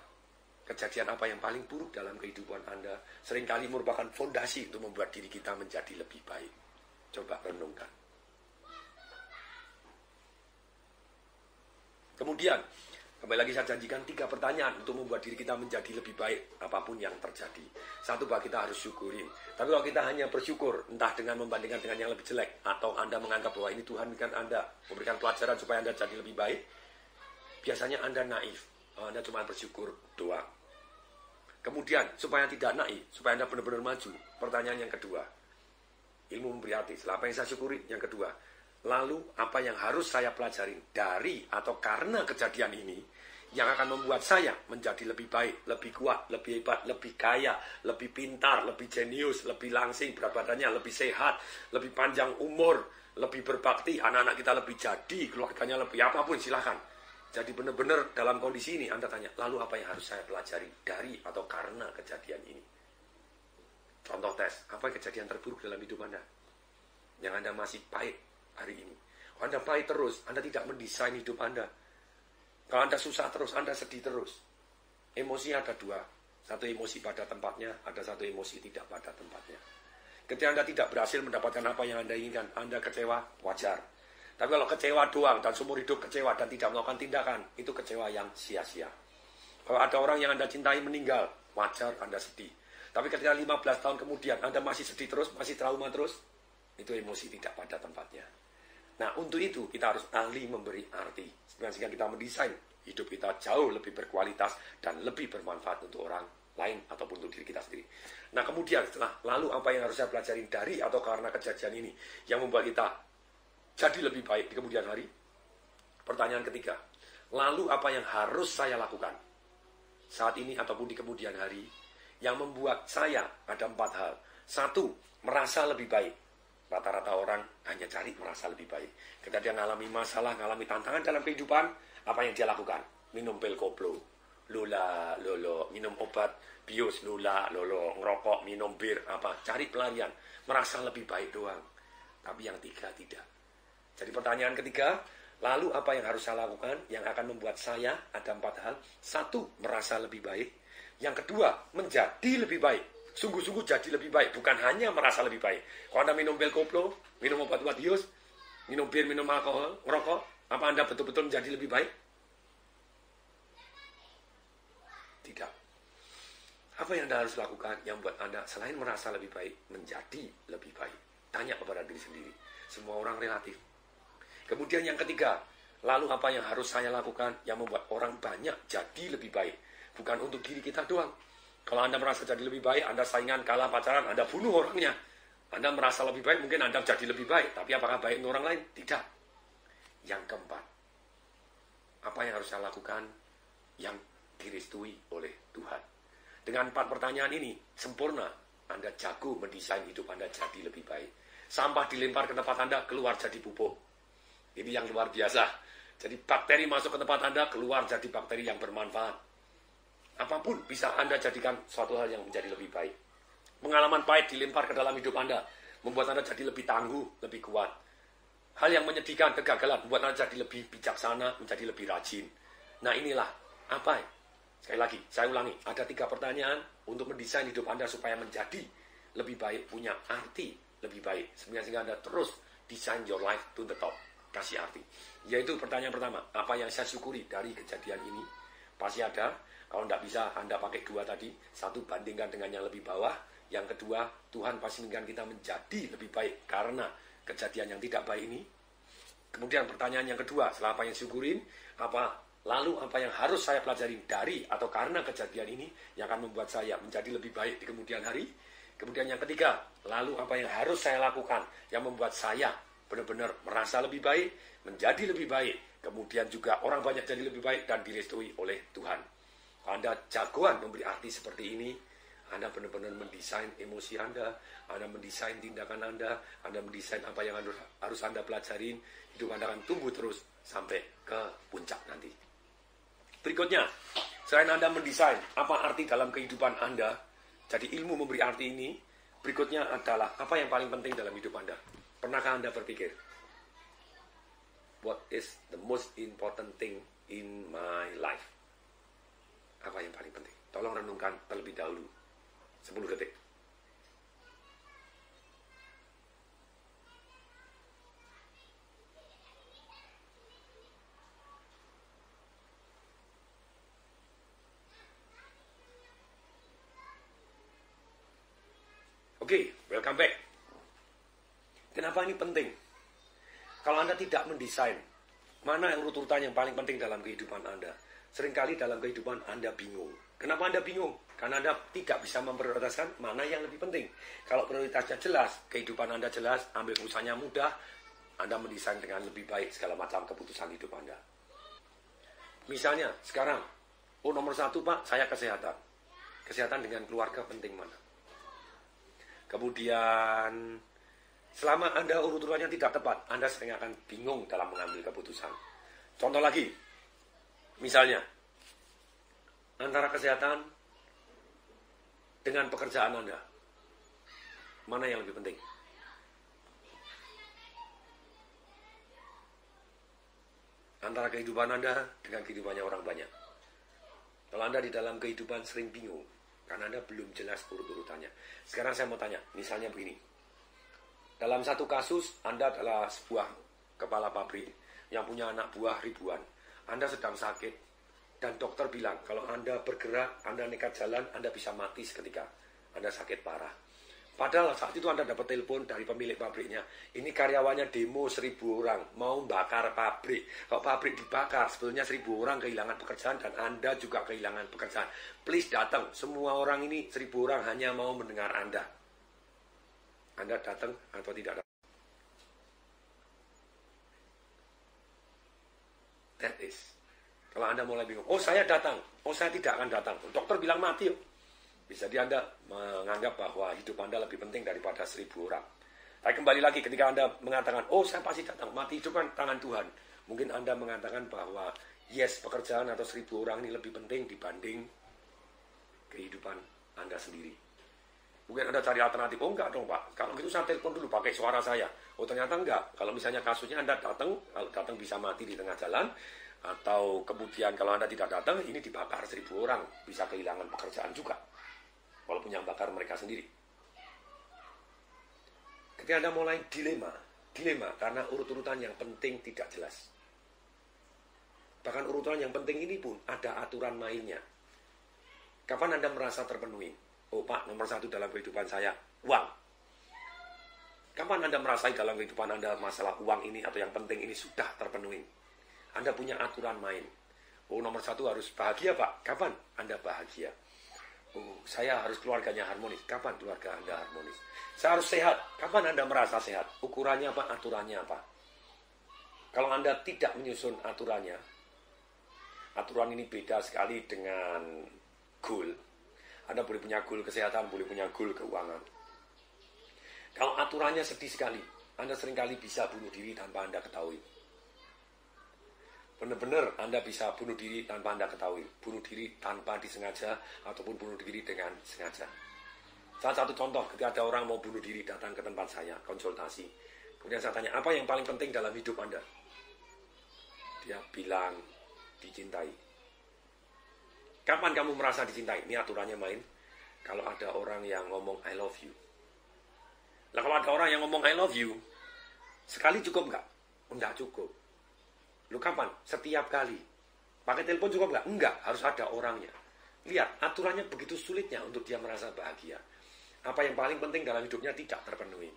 Speaker 1: Kejadian apa yang paling buruk dalam kehidupan Anda seringkali merupakan fondasi untuk membuat diri kita menjadi lebih baik. Coba renungkan. Kemudian, kembali lagi saya janjikan 3 pertanyaan untuk membuat diri kita menjadi lebih baik apapun yang terjadi. 1, bahwa kita harus syukurin. Tapi kalau kita hanya bersyukur, entah dengan membandingkan dengan yang lebih jelek, atau Anda menganggap bahwa ini Tuhan memberikan Anda, memberikan pelajaran supaya Anda jadi lebih baik, biasanya Anda naif. Anda cuma bersyukur doang. Kemudian, supaya tidak naif, supaya Anda benar-benar maju. Pertanyaan yang kedua, ilmu memberi arti. Setelah apa yang saya syukuri, yang kedua, lalu apa yang harus saya pelajari dari atau karena kejadian ini yang akan membuat saya menjadi lebih baik, lebih kuat, lebih hebat, lebih kaya, lebih pintar, lebih jenius, lebih langsing, berat badannya lebih sehat, lebih panjang umur, lebih berbakti, anak-anak kita lebih jadi, keluarganya lebih apapun, silahkan. Jadi benar-benar dalam kondisi ini Anda tanya, lalu apa yang harus saya pelajari dari atau karena kejadian ini? Contoh tes, apa kejadian terburuk dalam hidup Anda? Yang Anda masih pahit hari ini. Kalau Anda pahit terus, Anda tidak mendesain hidup Anda. Kalau Anda susah terus, Anda sedih terus. Emosi ada 2. Satu emosi pada tempatnya, ada satu emosi tidak pada tempatnya. Ketika Anda tidak berhasil mendapatkan apa yang Anda inginkan, Anda kecewa, wajar. Tapi kalau kecewa doang dan seumur hidup kecewa dan tidak melakukan tindakan, itu kecewa yang sia-sia. Kalau ada orang yang Anda cintai meninggal, wajar Anda sedih. Tapi ketika 15 tahun kemudian Anda masih sedih terus, masih trauma terus, itu emosi tidak pada tempatnya. Nah, untuk itu kita harus ahli memberi arti. Sehingga kita mendesain hidup kita jauh lebih berkualitas dan lebih bermanfaat untuk orang lain ataupun untuk diri kita sendiri. Nah, kemudian setelah lalu apa yang harus saya pelajari dari atau karena kejadian ini yang membuat kita jadi lebih baik di kemudian hari? Pertanyaan ketiga, lalu apa yang harus saya lakukan saat ini ataupun di kemudian hari yang membuat saya ada 4 hal. 1, merasa lebih baik. Rata-rata orang hanya cari merasa lebih baik. Ketika dia mengalami masalah, mengalami tantangan dalam kehidupan, apa yang dia lakukan? Minum pil koplo, lula, lolo, minum obat bius, lula, lolo, ngerokok, minum bir, apa? Cari pelarian, merasa lebih baik doang. Tapi yang 3 tidak. Jadi pertanyaan ketiga, lalu apa yang harus saya lakukan yang akan membuat saya ada 4 hal. 1, merasa lebih baik. Yang kedua, menjadi lebih baik. Sungguh-sungguh jadi lebih baik, bukan hanya merasa lebih baik. Kalau Anda minum pil koplo, minum obat-obat bius, minum bir, minum alkohol, ngerokok, apa Anda betul-betul menjadi lebih baik? Tidak. Apa yang Anda harus lakukan yang buat Anda selain merasa lebih baik, menjadi lebih baik? Tanya kepada diri sendiri. Semua orang relatif. Kemudian yang ketiga, lalu apa yang harus saya lakukan yang membuat orang banyak jadi lebih baik? Bukan untuk diri kita doang. Kalau Anda merasa jadi lebih baik, Anda saingan, kalah pacaran, Anda bunuh orangnya. Anda merasa lebih baik, mungkin Anda jadi lebih baik. Tapi apakah baik untuk orang lain? Tidak. Yang keempat, apa yang harus saya lakukan yang direstui oleh Tuhan? Dengan 4 pertanyaan ini, sempurna. Anda jago mendesain hidup Anda jadi lebih baik. Sampah dilempar ke tempat Anda, keluar jadi pupuk. Ini yang luar biasa. Jadi bakteri masuk ke tempat Anda, keluar jadi bakteri yang bermanfaat. Apapun bisa Anda jadikan suatu hal yang menjadi lebih baik. Pengalaman pahit dilempar ke dalam hidup Anda, membuat Anda jadi lebih tangguh, lebih kuat. Hal yang menyedihkan, kegagalan, membuat Anda jadi lebih bijaksana, menjadi lebih rajin. Nah inilah, apa? Sekali lagi, saya ulangi, ada 3 pertanyaan untuk mendesain hidup Anda supaya menjadi lebih baik, punya arti lebih baik. Sehingga Anda terus design your life to the top. Kasih arti. Yaitu pertanyaan pertama, apa yang saya syukuri dari kejadian ini? Pasti ada. Kalau tidak bisa, Anda pakai 2 tadi. 1, bandingkan dengan yang lebih bawah. Yang kedua, Tuhan pasti menginginkan kita menjadi lebih baik karena kejadian yang tidak baik ini. Kemudian pertanyaan yang kedua, setelah apa yang syukurin, lalu apa yang harus saya pelajari dari atau karena kejadian ini yang akan membuat saya menjadi lebih baik di kemudian hari. Kemudian yang ketiga, lalu apa yang harus saya lakukan yang membuat saya benar-benar merasa lebih baik, menjadi lebih baik. Kemudian juga orang banyak jadi lebih baik dan direstui oleh Tuhan. Kalau Anda jagoan memberi arti seperti ini, Anda benar-benar mendesain emosi Anda mendesain tindakan Anda mendesain apa yang harus Anda pelajarin, hidup Anda akan tumbuh terus sampai ke puncak nanti. Berikutnya, selain Anda mendesain apa arti dalam kehidupan Anda, jadi ilmu memberi arti ini, berikutnya adalah apa yang paling penting dalam hidup Anda. Pernahkah Anda berpikir, what is the most important thing in my life? Apa yang paling penting? Tolong renungkan terlebih dahulu. 10 detik. Oke, welcome back. Kenapa ini penting? Kalau Anda tidak mendesain, mana urut-urutan yang paling penting dalam kehidupan Anda? Seringkali dalam kehidupan Anda bingung. Kenapa Anda bingung? Karena Anda tidak bisa memprioritaskan mana yang lebih penting. Kalau prioritasnya jelas, kehidupan Anda jelas, ambil keputusannya mudah, Anda mendesain dengan lebih baik segala macam keputusan hidup Anda. Misalnya, sekarang, nomor 1 Pak, saya kesehatan. Kesehatan dengan keluarga penting mana? Kemudian, selama Anda urut-urutannya tidak tepat, Anda sering akan bingung dalam mengambil keputusan. Contoh lagi, misalnya, antara kesehatan dengan pekerjaan Anda, mana yang lebih penting? Antara kehidupan Anda dengan kehidupannya orang banyak. Kalau Anda di dalam kehidupan sering bingung, karena Anda belum jelas urut-urutannya. Sekarang saya mau tanya, misalnya begini. Dalam satu kasus, Anda adalah sebuah kepala pabrik yang punya anak buah ribuan. Anda sedang sakit, dan dokter bilang, kalau Anda bergerak, Anda nekat jalan, Anda bisa mati seketika. Anda sakit parah. Padahal saat itu Anda dapat telepon dari pemilik pabriknya. Ini karyawannya demo 1000 orang, mau bakar pabrik. Kalau pabrik dibakar, sebetulnya 1000 orang kehilangan pekerjaan dan Anda juga kehilangan pekerjaan. Please datang, semua orang ini 1000 orang hanya mau mendengar Anda. Anda datang atau tidak datang? That is. Kalau Anda mulai bingung, saya datang, saya tidak akan datang. Dokter bilang mati yuk. Bisa Anda menganggap bahwa hidup Anda lebih penting daripada 1000 orang. Tapi kembali lagi ketika Anda mengatakan, saya pasti datang, mati hidup kan tangan Tuhan. Mungkin Anda mengatakan bahwa yes, pekerjaan atau 1000 orang ini lebih penting dibanding kehidupan Anda sendiri. Mungkin Anda cari alternatif, enggak dong Pak, kalau gitu saya telepon dulu pakai suara saya. Ternyata enggak, kalau misalnya kasusnya Anda datang, kalau datang bisa mati di tengah jalan, atau kemudian kalau Anda tidak datang, ini dibakar 1000 orang, bisa kehilangan pekerjaan juga. Walaupun yang bakar mereka sendiri. Ketika Anda mulai dilema karena urut-urutan yang penting tidak jelas. Bahkan urutan yang penting ini pun ada aturan mainnya. Kapan Anda merasa terpenuhi? Pak, nomor 1 dalam kehidupan saya, uang. Kapan Anda merasai dalam kehidupan Anda masalah uang ini atau yang penting ini sudah terpenuhi? Anda punya aturan main. Nomor 1 harus bahagia Pak. Kapan Anda bahagia? Saya harus keluarganya harmonis. Kapan keluarga Anda harmonis? Saya harus sehat. Kapan Anda merasa sehat? Ukurannya apa? Aturannya apa? Kalau Anda tidak menyusun aturannya, aturan ini beda sekali dengan goal. Anda boleh punya goal kesehatan, boleh punya goal keuangan. Kalau aturannya sedih sekali, Anda seringkali bisa bunuh diri tanpa Anda ketahui. Benar-benar Anda bisa bunuh diri tanpa Anda ketahui. Bunuh diri tanpa disengaja ataupun bunuh diri dengan sengaja. Salah satu contoh, ketika ada orang mau bunuh diri datang ke tempat saya, konsultasi. Kemudian saya tanya, apa yang paling penting dalam hidup Anda? Dia bilang, dicintai. Kapan kamu merasa dicintai? Ini aturannya main. Kalau ada orang yang ngomong I love you. Nah kalau ada orang yang ngomong I love you, sekali cukup nggak? Enggak cukup. Lu kapan? Setiap kali. Pakai telepon cukup nggak? Enggak, harus ada orangnya. Lihat, aturannya begitu sulitnya untuk dia merasa bahagia. Apa yang paling penting dalam hidupnya tidak terpenuhi.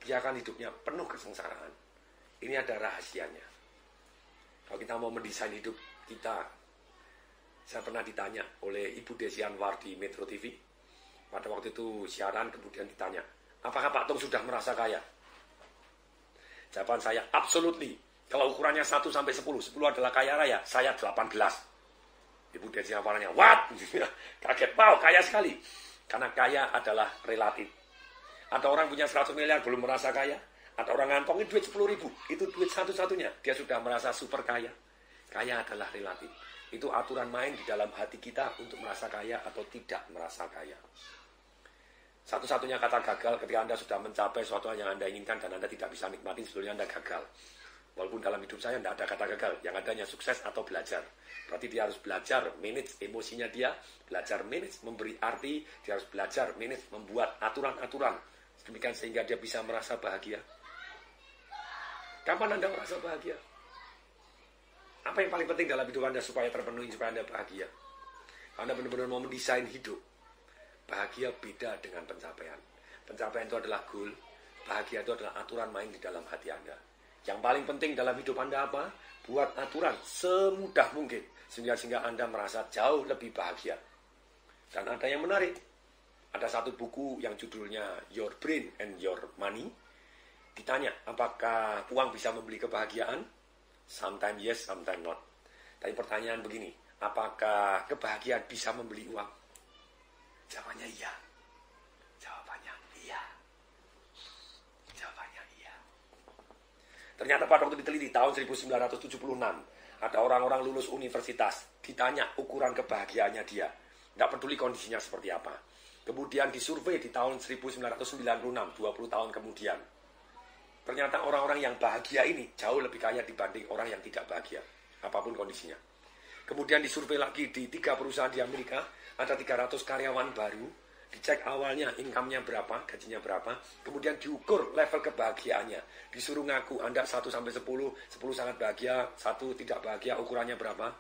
Speaker 1: Dia akan hidupnya penuh kesengsaraan. Ini ada rahasianya. Kalau kita mau mendesain hidup kita, saya pernah ditanya oleh Ibu Desi Anwar di Metro TV. Pada waktu itu siaran, kemudian ditanya, apakah Pak Tung sudah merasa kaya? Jawaban saya, absolutely. Kalau ukurannya 1 sampai 10, 10 adalah kaya raya, saya 18. Ibu Desi Anwarnya, what? Kaget, wow, kaya sekali. Karena kaya adalah relatif. Ada orang punya 100 miliar belum merasa kaya. Ada orang ngantongin duit 10.000. Itu duit satu-satunya. Dia sudah merasa super kaya. Kaya adalah relatif. Itu aturan main di dalam hati kita untuk merasa kaya atau tidak merasa kaya. Satu-satunya kata gagal ketika Anda sudah mencapai sesuatu yang Anda inginkan dan Anda tidak bisa nikmati, sebetulnya Anda gagal. Walaupun dalam hidup saya tidak ada kata gagal. Yang adanya sukses atau belajar. Berarti dia harus belajar manage emosinya dia. Belajar manage memberi arti. Dia harus belajar manage membuat aturan-aturan. Demikian sehingga dia bisa merasa bahagia. Kapan Anda merasa bahagia? Apa yang paling penting dalam hidup Anda supaya terpenuhi, supaya Anda bahagia? Anda benar-benar mau mendesain hidup. Bahagia beda dengan pencapaian. Pencapaian itu adalah goal. Bahagia itu adalah aturan main di dalam hati Anda. Yang paling penting dalam hidup Anda apa? Buat aturan semudah mungkin. Sehingga Anda merasa jauh lebih bahagia. Dan ada yang menarik. Ada satu buku yang judulnya Your Brain and Your Money. Ditanya, apakah uang bisa membeli kebahagiaan? Sometimes yes, sometimes not. Tapi pertanyaan begini, apakah kebahagiaan bisa membeli uang? Jawabannya iya. Jawabannya iya. Jawabannya iya. Ternyata pada waktu diteliti tahun 1976, ada orang-orang lulus universitas, ditanya ukuran kebahagiaannya dia. Tidak peduli kondisinya seperti apa. Kemudian disurvei di tahun 1996, 20 tahun kemudian. Ternyata orang-orang yang bahagia ini jauh lebih kaya dibanding orang yang tidak bahagia, apapun kondisinya. Kemudian disurvei lagi di 3 perusahaan di Amerika, ada 300 karyawan baru, dicek awalnya income-nya berapa, gajinya berapa, kemudian diukur level kebahagiaannya. Disuruh ngaku, Anda 1 sampai 10, 10 sangat bahagia, 1 tidak bahagia, ukurannya berapa?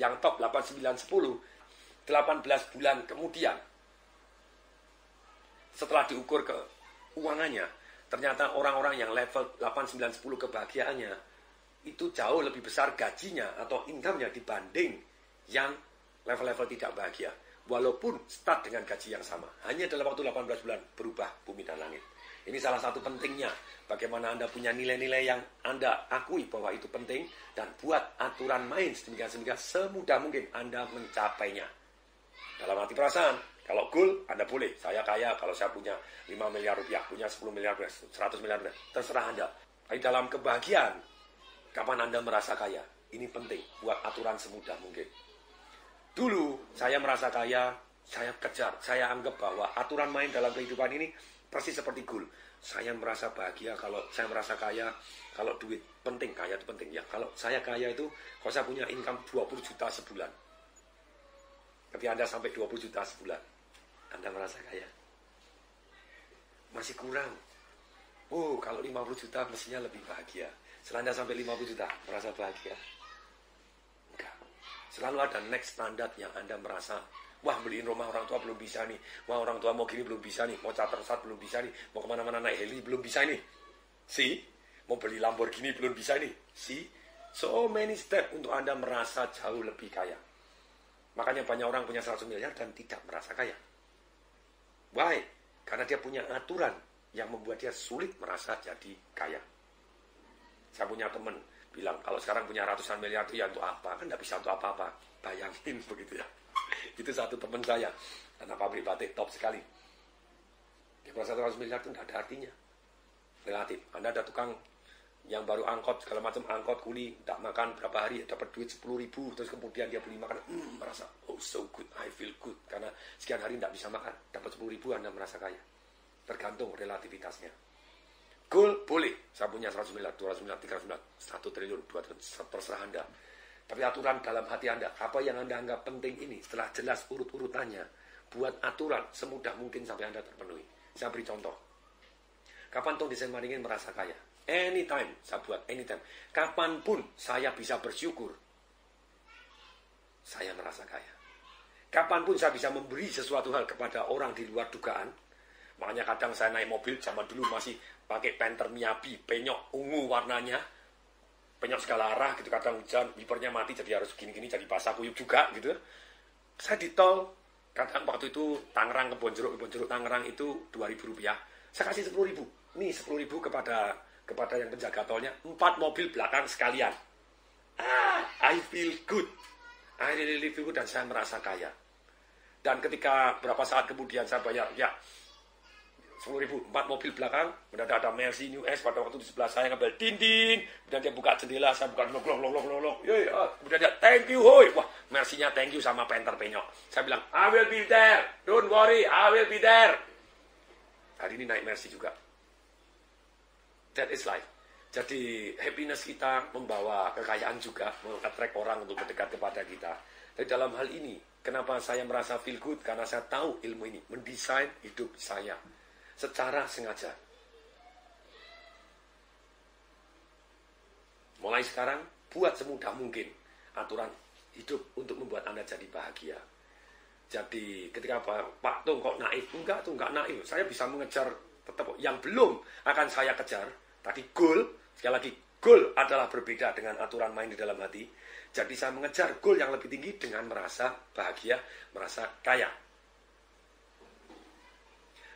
Speaker 1: Yang top 8, 9, 10, 18 bulan kemudian, setelah diukur keuangannya, ternyata orang-orang yang level 8, 9, 10 kebahagiaannya itu jauh lebih besar gajinya atau income-nya dibanding yang level-level tidak bahagia. Walaupun start dengan gaji yang sama. Hanya dalam waktu 18 bulan berubah bumi dan langit. Ini salah satu pentingnya. Bagaimana Anda punya nilai-nilai yang Anda akui bahwa itu penting. Dan buat aturan main sehingga semudah mungkin Anda mencapainya. Dalam hati perasaan. Kalau goal, Anda boleh. Saya kaya kalau saya punya 5 miliar rupiah, punya 10 miliar rupiah, 100 miliar rupiah. Terserah Anda. Tapi dalam kebahagiaan, kapan Anda merasa kaya? Ini penting. Buat aturan semudah mungkin. Dulu, saya merasa kaya, saya kejar. Saya anggap bahwa aturan main dalam kehidupan ini persis seperti goal. Saya merasa bahagia kalau saya merasa kaya, kalau duit penting, kaya itu penting. Ya, kalau saya kaya itu, kalau saya punya income 20 juta sebulan. Ketika Anda sampai 20 juta sebulan, Anda merasa kaya. Masih kurang. Oh, kalau 50 juta mestinya lebih bahagia. Setelah Anda sampai 50 juta, merasa bahagia? Enggak. Selalu ada next standar yang Anda merasa, wah beliin rumah orang tua belum bisa nih. Wah orang tua mau gini belum bisa nih. Mau charter pesawat belum bisa nih. Mau kemana-mana naik heli belum bisa nih. See? Mau beli Lamborghini belum bisa nih. See? So many steps untuk Anda merasa jauh lebih kaya. Makanya banyak orang punya 100 miliar dan tidak merasa kaya. Why? Karena dia punya aturan yang membuat dia sulit merasa jadi kaya. Saya punya teman bilang, kalau sekarang punya ratusan miliar itu ya untuk apa? Kan tidak bisa untuk apa-apa. Bayangin begitu ya. Itu satu teman saya, anak pabrik batik top sekali. Dia merasa 100 miliar itu tidak ada artinya. Relatif. Anda ada tukang yang baru angkot, segala macam angkot, kuli, tidak makan berapa hari, dapat duit 10.000, terus kemudian dia beli makan, merasa, oh so good, I feel good. Karena sekian hari tidak bisa makan, dapat 10.000, Anda merasa kaya. Tergantung relativitasnya. Goal boleh, saya punya 100 miliar, 200 miliar, 300 miliar, 1 triliun, 2 triliun, terserah Anda. Tapi aturan dalam hati Anda, apa yang Anda anggap penting ini, setelah jelas urut-urutannya, buat aturan semudah mungkin sampai Anda terpenuhi. Saya beri contoh. Kapan Tong Desain Maringin merasa kaya? Anytime, saya buat anytime. Kapanpun saya bisa bersyukur, saya merasa kaya. Kapanpun saya bisa memberi sesuatu hal kepada orang di luar dugaan. Makanya kadang saya naik mobil, zaman dulu masih pakai Panther Miyabi, penyok ungu warnanya. Penyok segala arah gitu, kadang hujan, wipernya mati jadi harus gini-gini, jadi basah kuyup juga gitu. Saya di tol, kadang waktu itu Tangerang ke Kebonjeruk Tangerang itu Rp2.000. Saya kasih 10.000. Nih 10.000 kepada yang penjaga tolnya, 4 mobil belakang sekalian. I feel good. I really feel good dan saya merasa kaya. Dan ketika berapa saat kemudian saya bayar, ya 10.000, 4 mobil belakang, mendadak ada Mercy New S pada waktu di sebelah saya ngambil dinding, kemudian dia buka jendela, saya buka glok, kemudian dia thank you, hoi, wah Mercy-nya thank you sama Panther penyok. Saya bilang, I will be there, don't worry, I will be there. Hari ini naik Mercy juga. That is life. Jadi happiness kita membawa kekayaan juga, meng-attract orang untuk mendekat kepada kita. Jadi dalam hal ini, kenapa saya merasa feel good? Karena saya tahu ilmu ini, mendesain hidup saya secara sengaja. Mulai sekarang, buat semudah mungkin aturan hidup untuk membuat Anda jadi bahagia. Jadi ketika Pak Tung kok naif? Enggak tuh, enggak naif. Saya bisa mengejar tetap yang belum akan saya kejar. Tadi goal, sekali lagi goal adalah berbeda dengan aturan main di dalam hati. Jadi saya mengejar goal yang lebih tinggi dengan merasa bahagia, merasa kaya.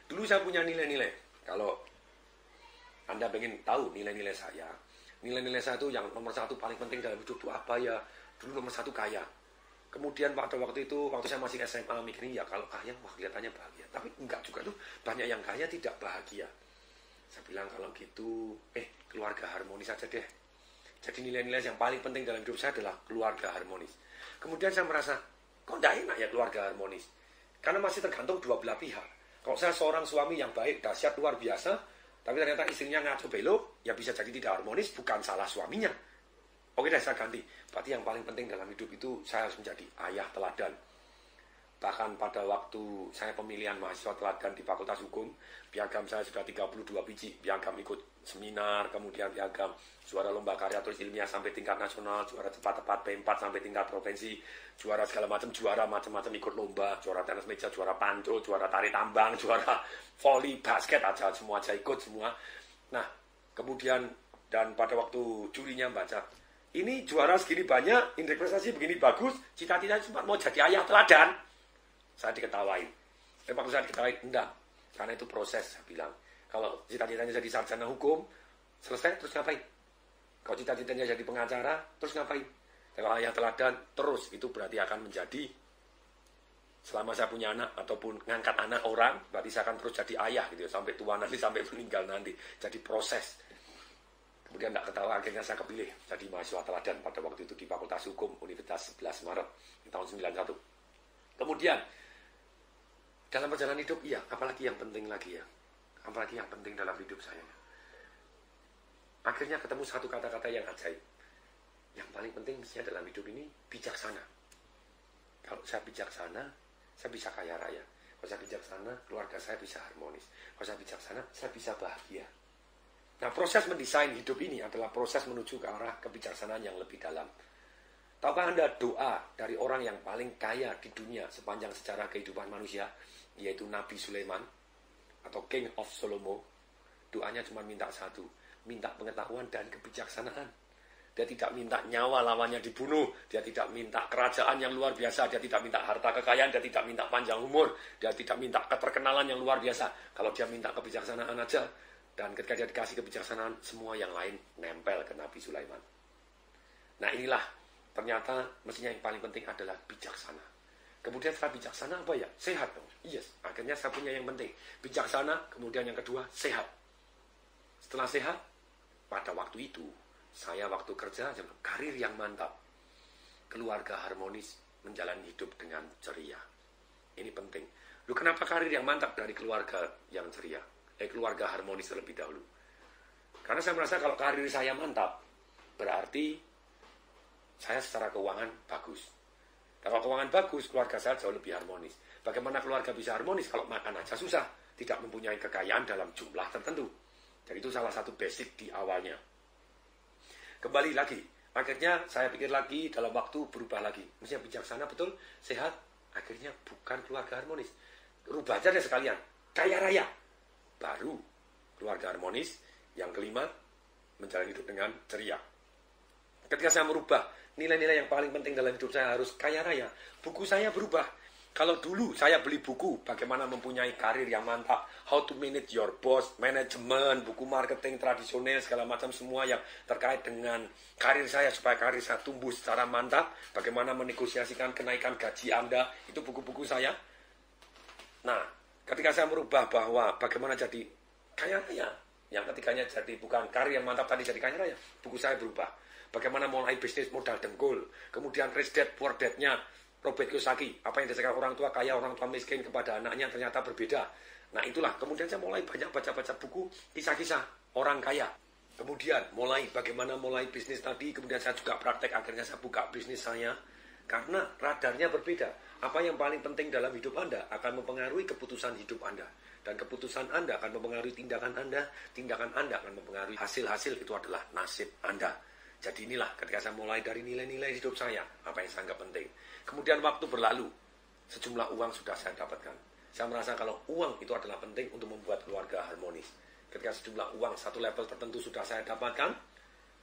Speaker 1: Dulu saya punya nilai-nilai. Kalau Anda ingin tahu nilai-nilai saya itu yang nomor 1 paling penting dalam hidup itu apa ya? Dulu nomor 1 kaya. Kemudian pada waktu itu, waktu saya masih SMA mikirin ya kalau kaya, wah kelihatannya bahagia. Tapi enggak juga tuh, banyak yang kaya tidak bahagia. Saya bilang kalau gitu, keluarga harmonis aja deh. Jadi nilai-nilai yang paling penting dalam hidup saya adalah keluarga harmonis. Kemudian saya merasa, kok enggak enak ya keluarga harmonis? Karena masih tergantung dua belah pihak. Kalau saya seorang suami yang baik, dahsyat, luar biasa, tapi ternyata istrinya ngaco belok, ya bisa jadi tidak harmonis, bukan salah suaminya. Oke deh, saya ganti. Berarti yang paling penting dalam hidup itu, saya harus menjadi ayah teladan. Bahkan pada waktu saya pemilihan mahasiswa teladan di Fakultas Hukum, piagam saya sudah 32 biji. Piagam ikut seminar, kemudian piagam juara lomba karya tulis ilmiah sampai tingkat nasional, juara cepat-tepat P4 sampai tingkat provinsi, juara segala macam ikut lomba, juara tenis meja, juara panco, juara tari tambang, juara voli, basket aja, semua aja ikut semua. Nah, kemudian dan pada waktu jurinya baca, ini juara segini banyak, indeks prestasi begini bagus, cita-citanya cuma mau jadi ayah teladan. Saya diketawain. Waktu saya diketawain, enggak. Karena itu proses, saya bilang. Kalau cita-citanya jadi sarjana hukum, selesai, terus ngapain? Kalau cita-citanya jadi pengacara, terus ngapain? Kalau ayah teladan, terus. Itu berarti akan menjadi, selama saya punya anak, ataupun ngangkat anak orang, berarti saya akan terus jadi ayah, gitu ya, sampai tua nanti, sampai meninggal nanti. Jadi proses. Kemudian enggak ketawa, akhirnya saya kepilih jadi mahasiswa teladan pada waktu itu di Fakultas Hukum Universitas 11 Maret di tahun 91. Kemudian, dalam perjalanan hidup, iya, apalagi yang penting lagi ya. Apalagi yang penting dalam hidup saya. Akhirnya ketemu satu kata-kata yang ajaib. Yang paling penting mestinya dalam hidup ini, bijaksana. Kalau saya bijaksana, saya bisa kaya raya. Kalau saya bijaksana, keluarga saya bisa harmonis. Kalau saya bijaksana, saya bisa bahagia. Nah, proses mendesain hidup ini adalah proses menuju ke arah kebijaksanaan yang lebih dalam. Tahukah Anda doa dari orang yang paling kaya di dunia sepanjang sejarah kehidupan manusia, yaitu Nabi Sulaiman atau King of Solomo? Doanya cuma minta satu, minta pengetahuan dan kebijaksanaan. Dia tidak minta nyawa lawannya dibunuh, dia tidak minta kerajaan yang luar biasa, dia tidak minta harta kekayaan, dia tidak minta panjang umur, dia tidak minta keterkenalan yang luar biasa. Kalau dia minta kebijaksanaan aja, dan ketika dia dikasih kebijaksanaan, semua yang lain nempel ke Nabi Sulaiman. Nah inilah, ternyata mestinya yang paling penting adalah bijaksana. Kemudian setelah bijaksana apa ya? Sehat dong. Yes, akhirnya saya punya yang penting. Bijaksana, kemudian yang kedua, sehat. Setelah sehat, pada waktu itu, saya waktu kerja, karir yang mantap. Keluarga harmonis, menjalani hidup dengan ceria. Ini penting. Lu kenapa karir yang mantap dari keluarga yang ceria? Keluarga harmonis terlebih dahulu. Karena saya merasa kalau karir saya mantap, berarti saya secara keuangan bagus. Kalau keuangan bagus, keluarga saya jauh lebih harmonis. Bagaimana keluarga bisa harmonis kalau makan aja susah, tidak mempunyai kekayaan dalam jumlah tertentu. Jadi itu salah satu basic di awalnya. Kembali lagi, akhirnya saya pikir lagi, dalam waktu berubah lagi. Mestinya bijaksana betul, sehat, akhirnya bukan keluarga harmonis. Rubah aja deh sekalian, kaya raya. Baru keluarga harmonis. Yang kelima, menjalani hidup dengan ceria. Ketika saya merubah nilai-nilai yang paling penting dalam hidup saya harus kaya raya, buku saya berubah. Kalau dulu saya beli buku bagaimana mempunyai karir yang mantap, how to manage your boss, manajemen, buku marketing tradisional, segala macam semua yang terkait dengan karir saya supaya karir saya tumbuh secara mantap, bagaimana menegosiasikan kenaikan gaji Anda, itu buku-buku saya. Nah, ketika saya merubah bahwa bagaimana jadi kaya raya, yang ketiganya jadi bukan karir yang mantap tadi jadi kaya raya, buku saya berubah. Bagaimana mulai bisnis modal dengkul, kemudian rich dad poor dad-nya Robert Kiyosaki, apa yang dikatakan orang tua kaya, orang tua miskin kepada anaknya ternyata berbeda. Nah itulah, kemudian saya mulai banyak baca-baca buku kisah-kisah orang kaya. Kemudian bagaimana mulai bisnis tadi, kemudian saya juga praktek, akhirnya saya buka bisnis saya. Karena radarnya berbeda. Apa yang paling penting dalam hidup Anda akan mempengaruhi keputusan hidup Anda. Dan keputusan Anda akan mempengaruhi tindakan Anda akan mempengaruhi hasil-hasil, itu adalah nasib Anda. Jadi inilah ketika saya mulai dari nilai-nilai hidup saya, apa yang saya anggap penting. Kemudian waktu berlalu, sejumlah uang sudah saya dapatkan. Saya merasa kalau uang itu adalah penting untuk membuat keluarga harmonis. Ketika sejumlah uang satu level tertentu sudah saya dapatkan,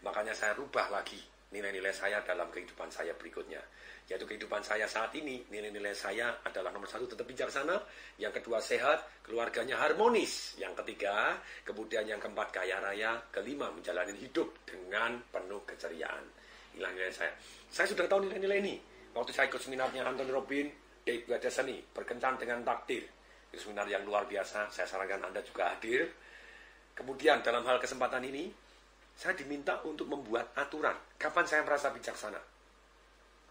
Speaker 1: makanya saya rubah lagi nilai-nilai saya dalam kehidupan saya berikutnya. Yaitu kehidupan saya saat ini, nilai-nilai saya adalah nomor satu tetap bijaksana, yang kedua sehat, keluarganya harmonis, yang ketiga, kemudian yang keempat kaya raya, kelima menjalani hidup dengan penuh keceriaan. Inilah nilai saya. Saya sudah tahu nilai-nilai ini. Waktu saya ikut seminarnya Anthony Robbins, Dave Destiny, berkencan dengan takdir. Itu seminar yang luar biasa, saya sarankan Anda juga hadir. Kemudian dalam hal kesempatan ini, saya diminta untuk membuat aturan. Kapan saya merasa bijaksana?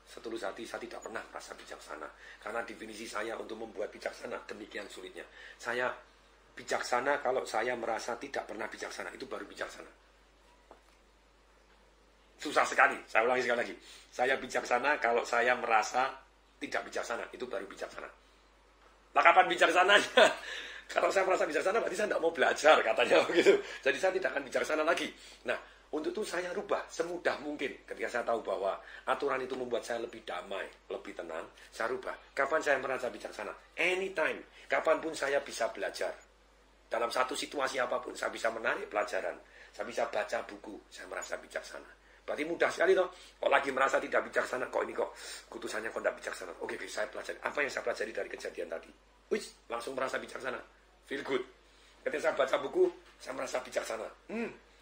Speaker 1: Setulus hati saya tidak pernah merasa bijaksana. Karena definisi saya untuk membuat bijaksana demikian sulitnya. Saya bijaksana kalau saya merasa tidak pernah bijaksana. Itu baru bijaksana. Susah sekali. Saya ulangi sekali lagi. Saya bijaksana kalau saya merasa tidak bijaksana. Itu baru bijaksana. Lah kapan bijaksananya? Kalau saya merasa bijaksana berarti saya tidak mau belajar katanya begitu. Jadi saya tidak akan bijaksana lagi. Nah, untuk itu saya rubah semudah mungkin. Ketika saya tahu bahwa aturan itu membuat saya lebih damai, lebih tenang, saya rubah. Kapan saya merasa bijaksana? Anytime. Kapanpun saya bisa belajar. Dalam satu situasi apapun, saya bisa menarik pelajaran. Saya bisa baca buku, saya merasa bijaksana. Berarti mudah sekali toh. Kok lagi merasa tidak bijaksana, kok ini kok kutusannya kok tidak bijaksana. Oke, saya pelajari. Apa yang saya pelajari dari kejadian tadi? Wih, langsung merasa bijaksana. Feel good. Ketika saya baca buku, saya merasa bijaksana.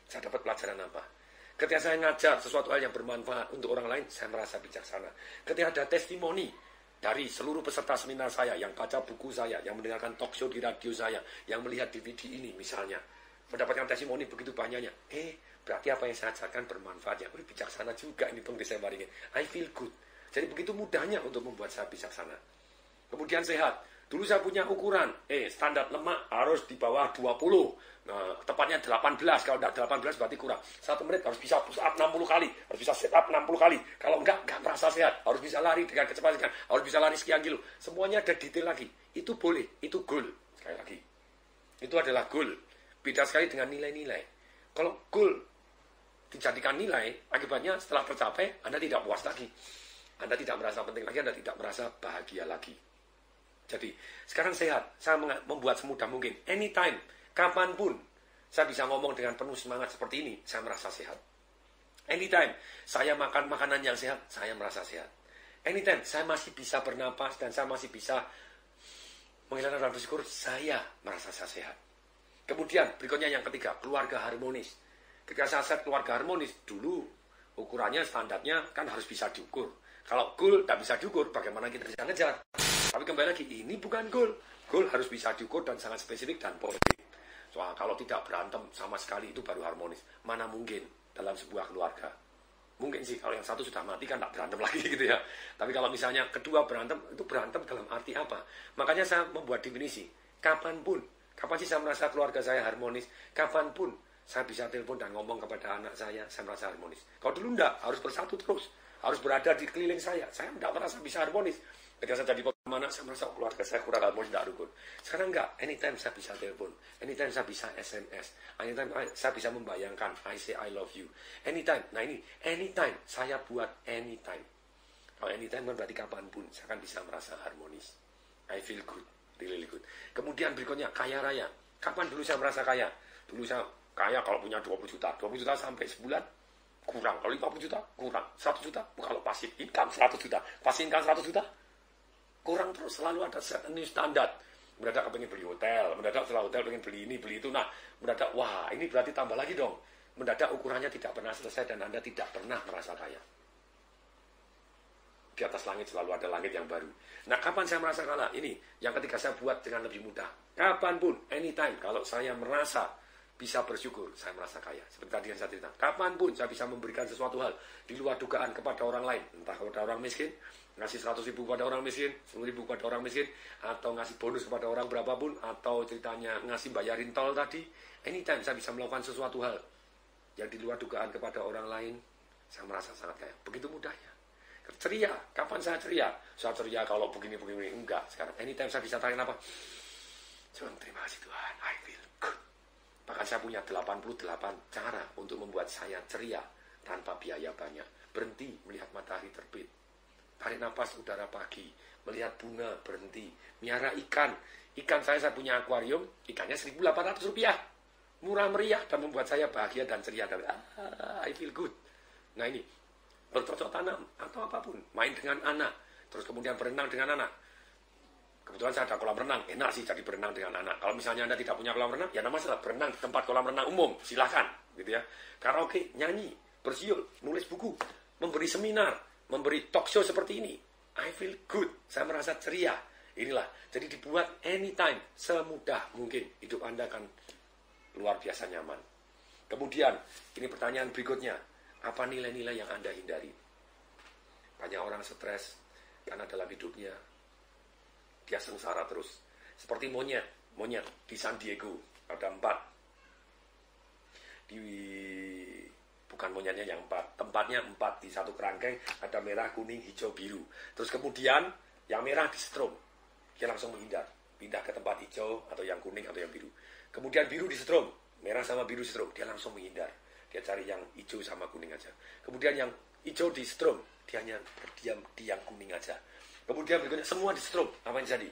Speaker 1: Saya dapat pelajaran apa? Ketika saya ngajar sesuatu hal yang bermanfaat untuk orang lain, saya merasa bijaksana. Ketika ada testimoni dari seluruh peserta seminar saya, yang baca buku saya, yang mendengarkan talk show di radio saya, yang melihat DVD ini misalnya, mendapatkan testimoni begitu banyaknya. Berarti apa yang saya ajarkan bermanfaat ya. Bijaksana juga ini Bang Desa Baringin. I feel good. Jadi begitu mudahnya untuk membuat saya bijaksana. Kemudian sehat. Dulu saya punya ukuran, standar lemak harus di bawah 20. Nah, tepatnya 18. Kalau tidak 18 berarti kurang. 1 menit harus bisa push up 60 kali. Harus bisa sit up 60 kali. Kalau enggak merasa sehat. Harus bisa lari dengan kecepatan. Harus bisa lari sekian kilo. Semuanya ada detail lagi. Itu boleh. Itu goal. Sekali lagi. Itu adalah goal. Beda sekali dengan nilai-nilai. Kalau goal dijadikan nilai, akibatnya setelah tercapai, Anda tidak puas lagi. Anda tidak merasa penting lagi. Anda tidak merasa bahagia lagi. Jadi, sekarang sehat. Saya membuat semudah mungkin. Anytime, kapanpun, saya bisa ngomong dengan penuh semangat seperti ini, saya merasa sehat. Anytime, saya makan makanan yang sehat, saya merasa sehat. Anytime, saya masih bisa bernapas dan saya masih bisa menghilangkan rasa bersyukur, saya merasa saya sehat. Kemudian, berikutnya yang ketiga, keluarga harmonis. Ketika saya set keluarga harmonis, dulu ukurannya, standarnya kan harus bisa diukur. Kalau goal tidak bisa diukur, bagaimana kita bisa ngejar? Tapi kembali lagi, ini bukan goal. Goal harus bisa diukur dan sangat spesifik dan positif. Soal kalau tidak berantem sama sekali itu baru harmonis. Mana mungkin dalam sebuah keluarga? Mungkin sih kalau yang satu sudah mati kan tak berantem lagi gitu ya. Tapi kalau misalnya kedua berantem, itu berantem dalam arti apa? Makanya saya membuat definisi. Kapanpun, kapan sih saya merasa keluarga saya harmonis? Kapanpun saya bisa telepon dan ngomong kepada anak saya merasa harmonis. Kalau dulu enggak, harus bersatu terus. Harus berada di keliling saya enggak merasa bisa harmonis. Ketika saya jadi mana, saya merasa keluarga saya kurang harmonis, tidak rukun. Sekarang enggak, anytime saya bisa telepon, anytime saya bisa SMS, anytime saya bisa membayangkan, I say I love you. Anytime, nah ini, anytime, saya buat anytime. Kalau anytime kan berarti kapanpun, saya akan bisa merasa harmonis. I feel good, really good. Kemudian berikutnya, kaya raya. Kapan dulu saya merasa kaya? Dulu saya kaya kalau punya 20 juta. 20 juta sampai sebulan, kurang. Kalau 50 juta, kurang. 100 juta, kalau pasif income 100 juta. Pasif income 100 juta, kurang terus, selalu ada set new standar. Mendadak pengen beli hotel, mendadak setelah hotel pengen beli ini, beli itu. Nah, mendadak, wah ini berarti tambah lagi dong. Mendadak ukurannya tidak pernah selesai dan Anda tidak pernah merasa kaya. Di atas langit selalu ada langit yang baru. Nah, kapan saya merasa kalah? Ini yang ketika saya buat dengan lebih mudah. Kapanpun, anytime, kalau saya merasa bisa bersyukur, saya merasa kaya. Seperti tadi yang saya cerita. Kapanpun saya bisa memberikan sesuatu hal di luar dugaan kepada orang lain. Entah kepada orang miskin, ngasih 100 ribu kepada orang miskin, 10 ribu kepada orang miskin, atau ngasih bonus kepada orang berapapun, atau ceritanya ngasih bayarin tol tadi. Anytime saya bisa melakukan sesuatu hal yang di luar dugaan kepada orang lain, saya merasa sangat kaya. Begitu mudahnya. Ceria, kapan saya ceria? Saya ceria kalau begini-begini, enggak. Sekarang anytime saya bisa tanya apa? Tuhan, terima kasih Tuhan, I feel good. Bahkan saya punya 88 cara untuk membuat saya ceria tanpa biaya banyak. Berhenti melihat matahari terbit, tarik nafas udara pagi, melihat bunga, berhenti, miara ikan. Ikan saya punya akuarium, ikannya Rp1.800. Murah meriah dan membuat saya bahagia dan ceria. I feel good. Nah ini, bercocok tanam atau apapun, main dengan anak, terus kemudian berenang dengan anak. Kebetulan saya ada kolam renang, enak sih jadi berenang dengan anak. Kalau misalnya Anda tidak punya kolam renang, ya nama masalah, berenang di tempat kolam renang umum, silahkan, gitu ya. Karaoke, nyanyi, bersiul, nulis buku, memberi seminar, memberi talk show seperti ini. I feel good, saya merasa ceria. Inilah, jadi dibuat anytime, semudah mungkin. Hidup Anda akan luar biasa nyaman. Kemudian, ini pertanyaan berikutnya. Apa nilai-nilai yang Anda hindari? Banyak orang stres karena dalam hidupnya dia sengsara terus. Seperti monyet di San Diego ada 4. Bukan monyetnya yang 4, tempatnya 4 di satu kerangkeng, ada merah, kuning, hijau, biru. Terus kemudian yang merah disetrum, dia langsung menghindar, pindah ke tempat hijau atau yang kuning atau yang biru. Kemudian biru disetrum, merah sama biru disetrum, dia langsung menghindar. Dia cari yang hijau sama kuning aja. Kemudian yang hijau disetrum, dia hanya berdiam di yang kuning aja. Kemudian berikutnya semua disetrum, apa yang jadi?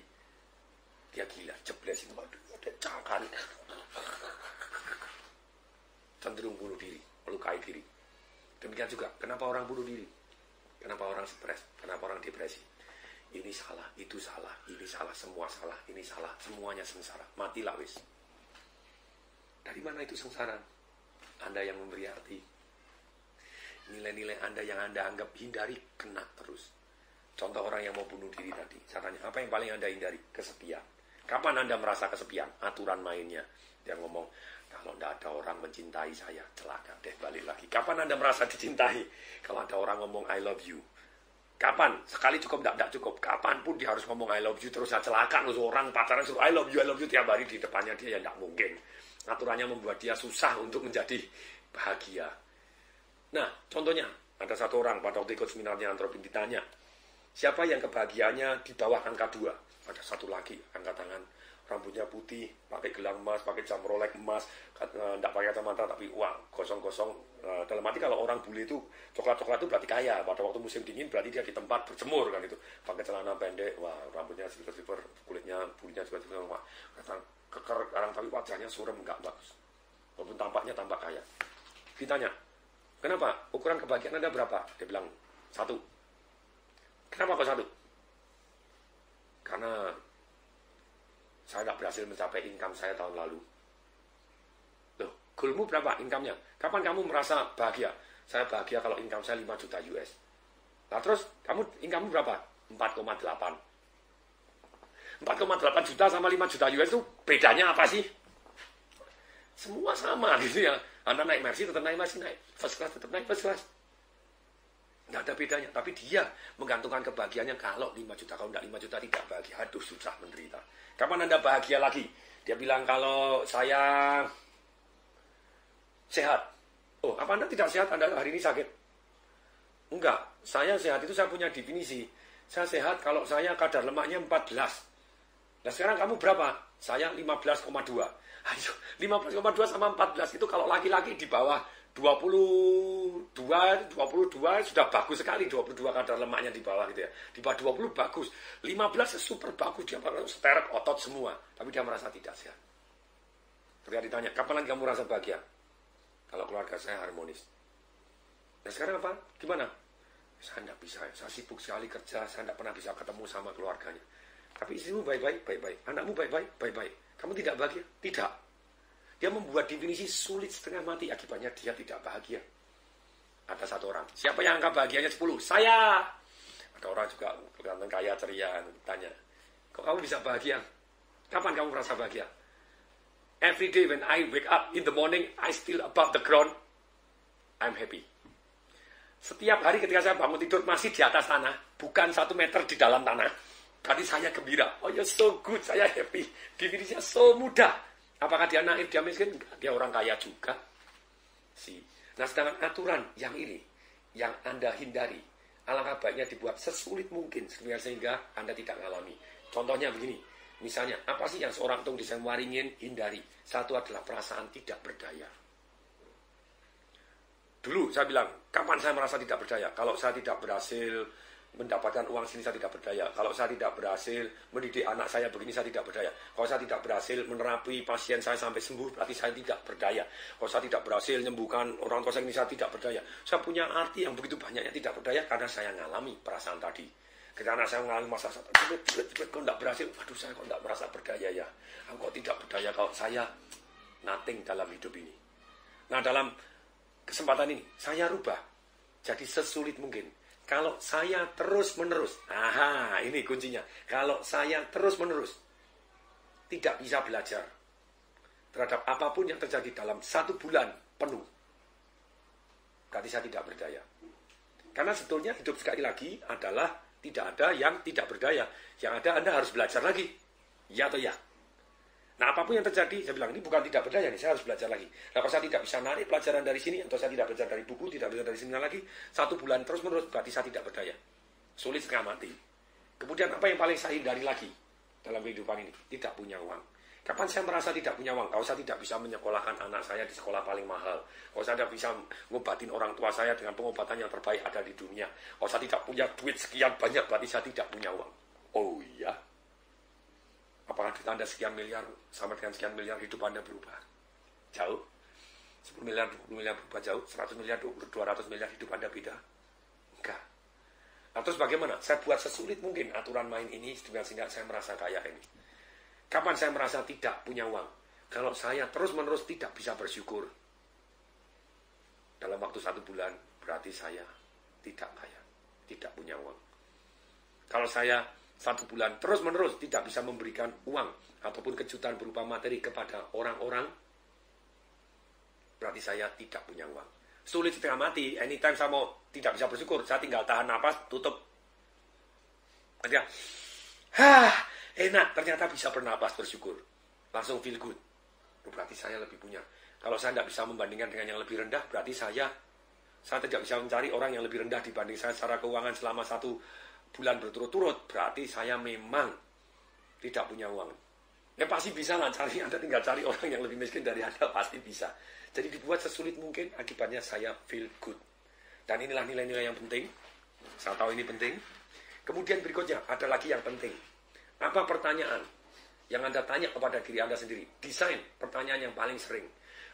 Speaker 1: Dia gila, jebles itu, aduh, ada cangkan. Cenderung bunuh diri, melukai diri. Demikian juga, kenapa orang bunuh diri? Kenapa orang stres? Kenapa orang depresi? Ini salah, itu salah, ini salah, semua salah, ini salah, semuanya sengsara. Matilah wis. Dari mana itu sengsara? Anda yang memberi arti. Nilai-nilai Anda yang Anda anggap hindari, kena terus. Contoh orang yang mau bunuh diri tadi. Caranya, apa yang paling Anda hindari? Kesepian. Kapan Anda merasa kesepian? Aturan mainnya. Dia ngomong, kalau tidak ada orang mencintai saya, celaka deh, balik lagi. Kapan Anda merasa dicintai? Kalau ada orang ngomong I love you. Kapan? Sekali cukup, tidak cukup. Kapanpun dia harus ngomong I love you, terus saya celaka. Orang pacaran suruh I love you tiap hari di depannya dia, ya tidak mungkin. Aturannya membuat dia susah untuk menjadi bahagia. Nah, contohnya, ada satu orang pada waktu ikut seminarnya Antropin ditanya, siapa yang kebahagiaannya di bawah angka 2? Ada satu lagi, angkat tangan, rambutnya putih, pakai gelang emas, pakai jam Rolex emas, tidak pakai kacamata, tapi uang kosong-kosong. Dalam arti kalau orang bule itu, coklat-coklat itu berarti kaya. Pada waktu musim dingin berarti dia di tempat berjemur kan itu. Pakai celana pendek, wah rambutnya silver-silver, kulitnya, bulinya juga silver, wah keker sekarang, tapi wajahnya suram, enggak bagus. Walaupun tampaknya tampak kaya. Ditanya, kenapa? Ukuran kebahagiaan Anda berapa? Dia bilang, 1. Kenapa kok 1? Karena saya tidak berhasil mencapai income saya tahun lalu. Loh, goalmu berapa income-nya? Kapan kamu merasa bahagia? Saya bahagia kalau income saya 5 juta US. Nah terus income berapa? 4,8. 4,8 juta sama 5 juta US itu bedanya apa sih? Semua sama gitu ya. Anda naik Mercy tetap naik Mercy, naik first class tetap naik first class. Nggak ada bedanya. Tapi dia menggantungkan kebahagiaannya kalau 5 juta. Kalau nggak 5 juta tidak bahagia. Aduh susah menderita. Kapan Anda bahagia lagi? Dia bilang kalau saya sehat. Oh, apa Anda tidak sehat? Anda hari ini sakit? Enggak. Saya sehat itu saya punya definisi. Saya sehat kalau saya kadar lemaknya 14. Nah sekarang kamu berapa? Saya 15,2. Ayo, 15,2 sama 14 itu kalau laki-laki di bawah 22 sudah bagus sekali. 22 kadar lemaknya di bawah gitu ya. Di bawah 20 bagus. 15 super bagus. Dia sterek otot semua. Tapi dia merasa tidak sehat. Ketika ditanya, kapan lagi kamu merasa bahagia? Kalau keluarga saya harmonis. Nah sekarang apa? Gimana? Saya tidak bisa. Saya sibuk sekali kerja. Saya tidak pernah bisa ketemu sama keluarganya. Tapi istrimu baik-baik, baik-baik. Anakmu baik-baik, baik-baik. Kamu tidak bahagia? Tidak. Dia membuat definisi sulit setengah mati. Akibatnya dia tidak bahagia. Ada satu orang. Siapa yang angka bahagianya 10? Saya. Ada orang juga kelihatan kaya ceria. Tanya. Kok kamu bisa bahagia? Kapan kamu merasa bahagia? Every day when I wake up in the morning, I still above the ground. I'm happy. Setiap hari ketika saya bangun tidur masih di atas tanah. Bukan 1 meter di dalam tanah. Berarti saya gembira. Oh ya so good, saya happy. Definisinya so mudah. Apakah dia naif, dia miskin? Dia orang kaya juga. Nah sedangkan aturan yang ini, yang Anda hindari, alangkah baiknya dibuat sesulit mungkin sehingga Anda tidak mengalami. Contohnya begini, misalnya, apa sih yang seorang tung desain waringin hindari? Satu adalah perasaan tidak berdaya. Dulu saya bilang, kapan saya merasa tidak berdaya? Kalau saya tidak berhasil mendapatkan uang sini saya tidak berdaya. Kalau saya tidak berhasil mendidik anak saya begini saya tidak berdaya. Kalau saya tidak berhasil menerapi pasien saya sampai sembuh berarti saya tidak berdaya. Kalau saya tidak berhasil menyembuhkan orang tua saya ini saya tidak berdaya. Saya punya arti yang begitu banyaknya tidak berdaya karena saya mengalami perasaan tadi. Ketika anak saya mengalami masalah kok tidak berhasil, aduh saya kok tidak merasa berdaya ya. Aku kok tidak berdaya kalau saya nothing dalam hidup ini. Nah dalam kesempatan ini saya rubah jadi sesulit mungkin. Kalau saya terus-menerus, ini kuncinya. Kalau saya terus-menerus tidak bisa belajar terhadap apapun yang terjadi dalam 1 bulan penuh, berarti saya tidak berdaya. Karena sebetulnya hidup sekali lagi adalah tidak ada yang tidak berdaya. Yang ada Anda harus belajar lagi. Ya atau ya? Nah apapun yang terjadi, saya bilang ini bukan tidak berdaya nih, saya harus belajar lagi. Nah kalau saya tidak bisa narik pelajaran dari sini, atau saya tidak belajar dari buku, tidak belajar dari sini lagi, 1 bulan terus menerus berarti saya tidak berdaya. Sulit setengah mati. Kemudian apa yang paling saya hindari lagi dalam kehidupan ini? Tidak punya uang. Kapan saya merasa tidak punya uang? Kalau saya tidak bisa menyekolahkan anak saya di sekolah paling mahal. Kalau saya tidak bisa ngobatin orang tua saya dengan pengobatan yang terbaik ada di dunia. Kalau saya tidak punya duit sekian banyak, berarti saya tidak punya uang. Oh iya. Apakah duit Anda sekian miliar sama dengan sekian miliar hidup Anda berubah? Jauh. 10 miliar, 20 miliar berubah jauh. 100 miliar, 200 miliar hidup Anda beda? Enggak. Nah, terus bagaimana? Saya buat sesulit mungkin aturan main ini sehingga saya merasa kaya ini. Kapan saya merasa tidak punya uang? Kalau saya terus-menerus tidak bisa bersyukur. Dalam waktu 1 bulan, berarti saya tidak kaya. Tidak punya uang. Kalau saya 1 bulan terus-menerus tidak bisa memberikan uang ataupun kejutan berupa materi kepada orang-orang, berarti saya tidak punya uang. Sulit setengah mati, anytime saya mau tidak bisa bersyukur, saya tinggal tahan napas, tutup. Ketika, enak, ternyata bisa bernapas bersyukur. Langsung feel good. Berarti saya lebih punya. Kalau saya tidak bisa membandingkan dengan yang lebih rendah, berarti saya tidak bisa mencari orang yang lebih rendah dibanding saya secara keuangan selama 1 bulan berturut-turut, berarti saya memang tidak punya uang. Ya pasti bisa lah cari, Anda tinggal cari orang yang lebih miskin dari Anda, pasti bisa. Jadi dibuat sesulit mungkin, akibatnya saya feel good. Dan inilah nilai-nilai yang penting. Saya tahu ini penting. Kemudian berikutnya, ada lagi yang penting. Apa pertanyaan yang Anda tanya kepada diri Anda sendiri? Desain pertanyaan yang paling sering.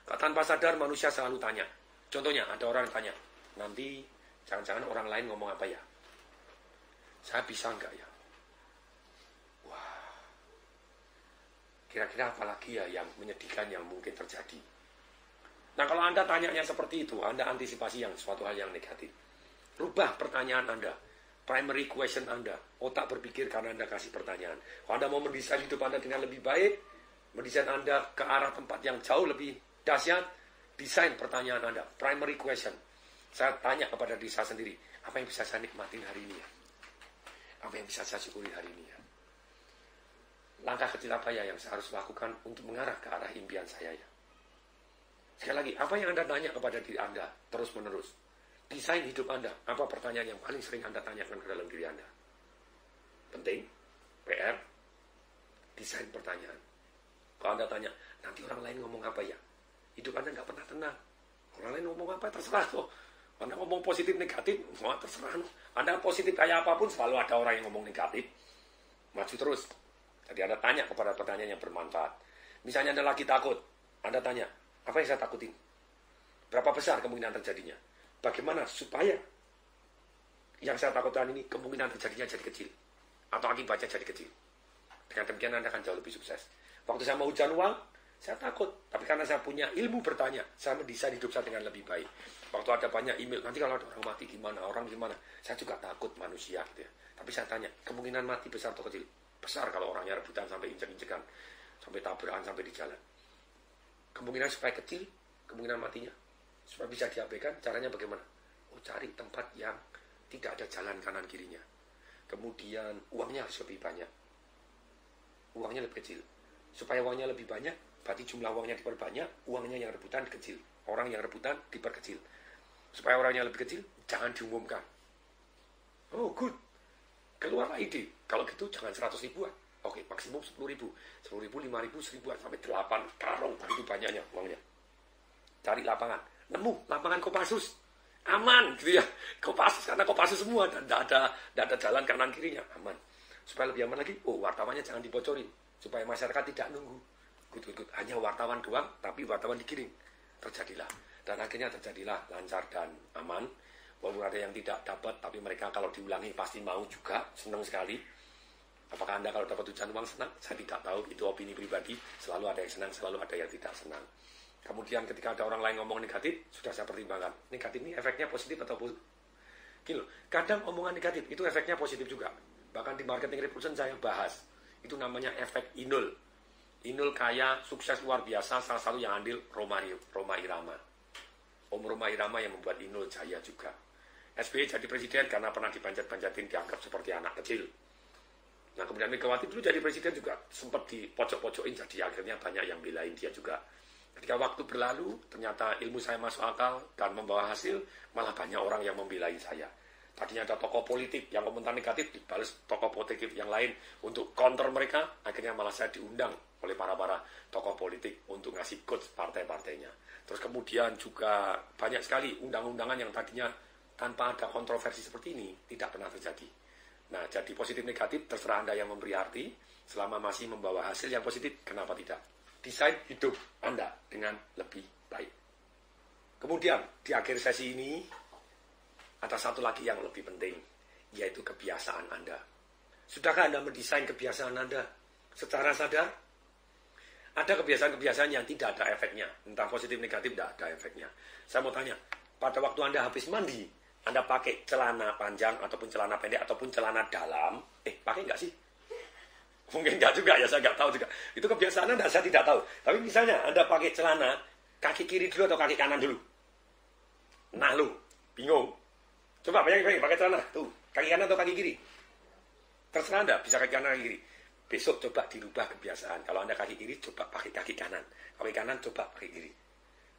Speaker 1: Tanpa sadar manusia selalu tanya. Contohnya, ada orang yang tanya, nanti jangan-jangan orang lain ngomong apa ya? Saya bisa enggak ya? Wah, kira-kira apa lagi ya yang menyedihkan yang mungkin terjadi? Nah kalau Anda tanyanya seperti itu, Anda antisipasi yang suatu hal yang negatif. Rubah pertanyaan Anda. Primary question Anda. Otak berpikir karena Anda kasih pertanyaan. Kalau Anda mau mendesain hidup Anda dengan lebih baik, mendesain Anda ke arah tempat yang jauh lebih dahsyat, desain pertanyaan Anda. Primary question. Saya tanya kepada diri saya sendiri, apa yang bisa saya nikmatin hari ini ya? Apa yang bisa saya syukuri hari ini ya? Langkah kecil apa ya yang saya harus lakukan untuk mengarah ke arah impian saya ya? Sekali lagi, apa yang Anda tanya kepada diri Anda terus menerus? Desain hidup Anda. Apa pertanyaan yang paling sering Anda tanyakan ke dalam diri Anda? Penting, PR, desain pertanyaan. Kalau Anda tanya, nanti orang lain ngomong apa ya? Hidup Anda nggak pernah tenang. Orang lain ngomong apa, terserah loh. Anda ngomong positif, negatif, semua terserah loh. Anda positif kayak apapun, selalu ada orang yang ngomong negatif. Maju terus. Jadi Anda tanya kepada pertanyaan yang bermanfaat. Misalnya Anda lagi takut, Anda tanya, apa yang saya takutin? Berapa besar kemungkinan terjadinya? Bagaimana supaya yang saya takutkan ini kemungkinan terjadinya jadi kecil? Atau akibatnya jadi kecil? Dengan demikian Anda akan jauh lebih sukses. Waktu saya mau hujan uang, saya takut. Tapi karena saya punya ilmu bertanya, saya mendesain hidup saya dengan lebih baik. Waktu ada banyak email, nanti kalau ada orang mati gimana, orang gimana? Saya juga takut manusia gitu ya. Tapi saya tanya, kemungkinan mati besar atau kecil? Besar kalau orangnya rebutan sampai injek-injekan, sampai tabrakan, sampai di jalan. Kemungkinan supaya kecil, kemungkinan matinya supaya bisa diabaikan, caranya bagaimana? Oh, cari tempat yang tidak ada jalan kanan kirinya. Kemudian uangnya harus lebih banyak. Uangnya lebih kecil. Supaya uangnya lebih banyak, berarti jumlah uangnya diperbanyak, uangnya yang rebutan kecil. Orang yang rebutan diperkecil. Supaya orangnya lebih kecil, jangan diumumkan. Oh, good. Keluarlah ide. Kalau gitu jangan 100 ribuan. Oke, maksimum 10 ribu. 10 ribu, 5 ribu, 1000-an. Sampai 8 karung. Begitu banyaknya uangnya. Cari lapangan. Nemu lapangan Kopassus. Aman gitu ya. Kopassus, karena Kopassus semua. Dan tidak ada jalan kanan kirinya. Aman. Supaya lebih aman lagi, wartawannya jangan dibocorin. Supaya masyarakat tidak nunggu. Good. Hanya wartawan doang, tapi wartawan dikirim. Terjadilah. Dan akhirnya terjadilah lancar dan aman. Walaupun ada yang tidak dapat, tapi mereka kalau diulangi pasti mau juga, senang sekali. Apakah Anda kalau dapat hujan uang senang? Saya tidak tahu, itu opini pribadi. Selalu ada yang senang, selalu ada yang tidak senang. Kemudian ketika ada orang lain ngomong negatif, sudah saya pertimbangkan. Negatif ini efeknya positif atau gini loh, kadang omongan negatif itu efeknya positif juga. Bahkan di marketing revolution saya bahas. Itu namanya efek Inul. Inul kaya, sukses luar biasa, salah satu yang andil Roma Irama. Om Roma Irama yang membuat Inul jaya juga. SBY jadi presiden karena pernah dipanjat-panjatin, dianggap seperti anak kecil. Nah kemudian Megawati dulu jadi presiden juga sempat dipojok-pojokin, jadi akhirnya banyak yang belain dia juga. Ketika waktu berlalu, ternyata ilmu saya masuk akal dan membawa hasil, malah banyak orang yang membelain saya. Tadinya ada tokoh politik yang komentar negatif, dibalas tokoh politik yang lain untuk counter mereka, akhirnya malah saya diundang oleh para tokoh politik untuk ngasih coach partai-partainya. Terus kemudian juga banyak sekali undang-undangan yang tadinya tanpa ada kontroversi seperti ini, tidak pernah terjadi. Nah, jadi positif negatif, terserah Anda yang memberi arti, selama masih membawa hasil yang positif, kenapa tidak? Desain hidup Anda dengan lebih baik. Kemudian, di akhir sesi ini, ada satu lagi yang lebih penting, yaitu kebiasaan Anda. Sudahkah Anda mendesain kebiasaan Anda secara sadar? Ada kebiasaan-kebiasaan yang tidak ada efeknya, entah positif negatif, tidak ada efeknya. Saya mau tanya, pada waktu Anda habis mandi, Anda pakai celana panjang, ataupun celana pendek, ataupun celana dalam, pakai nggak sih? Mungkin nggak juga ya, saya nggak tahu juga. Itu kebiasaan Anda, saya tidak tahu. Tapi misalnya Anda pakai celana, kaki kiri dulu atau kaki kanan dulu? Nah lu, bingung. Coba bayangin pakai celana, tuh, kaki kanan atau kaki kiri? Terserah Anda, bisa kaki kanan, kaki kiri. Besok coba dirubah kebiasaan. Kalau Anda kaki kiri, coba pakai kaki kanan. Kaki kanan, coba pakai kiri.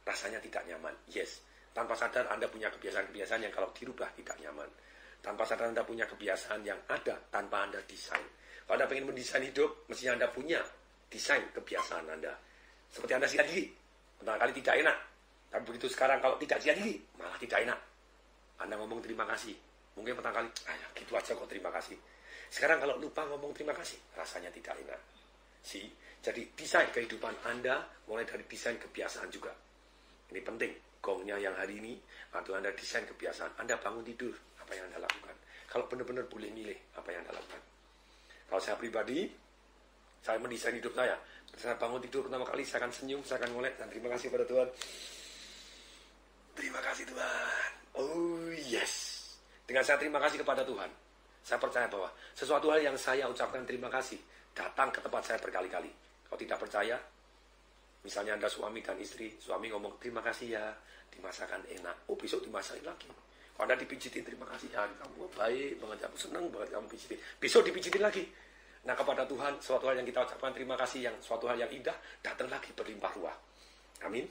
Speaker 1: Rasanya tidak nyaman, yes. Tanpa sadar Anda punya kebiasaan-kebiasaan yang kalau dirubah tidak nyaman. Tanpa sadar Anda punya kebiasaan yang ada tanpa Anda desain. Kalau Anda ingin mendesain hidup, mestinya Anda punya desain kebiasaan Anda. Seperti Anda sikat gigi, pertama kali tidak enak. Tapi begitu sekarang kalau tidak sikat gigi, malah tidak enak. Anda ngomong terima kasih. Mungkin pertama kali, gitu aja kok terima kasih. Sekarang kalau lupa ngomong terima kasih, rasanya tidak enak. Jadi desain kehidupan Anda mulai dari desain kebiasaan juga. Ini penting. Gongnya yang hari ini, atau Anda desain kebiasaan. Anda bangun tidur, apa yang Anda lakukan? Kalau benar-benar boleh milih, apa yang Anda lakukan? Kalau saya pribadi, saya mendesain hidup saya. Saya bangun tidur pertama kali, saya akan senyum, saya akan ngolek, dan terima kasih pada Tuhan. Terima kasih Tuhan. Oh yes. Dengan saya terima kasih kepada Tuhan, saya percaya bahwa sesuatu hal yang saya ucapkan terima kasih datang ke tempat saya berkali-kali. Kalau tidak percaya, misalnya Anda suami dan istri, suami ngomong terima kasih ya, dimasakan enak. Oh, besok dimasakin lagi. Kalau Anda dipijitin, terima kasih ya, kamu baik banget, aku senang banget kamu pijitin. Besok dipijitin lagi. Nah, kepada Tuhan, suatu hal yang kita ucapkan terima kasih, yang suatu hal yang indah, datang lagi berlimpah ruah. Amin.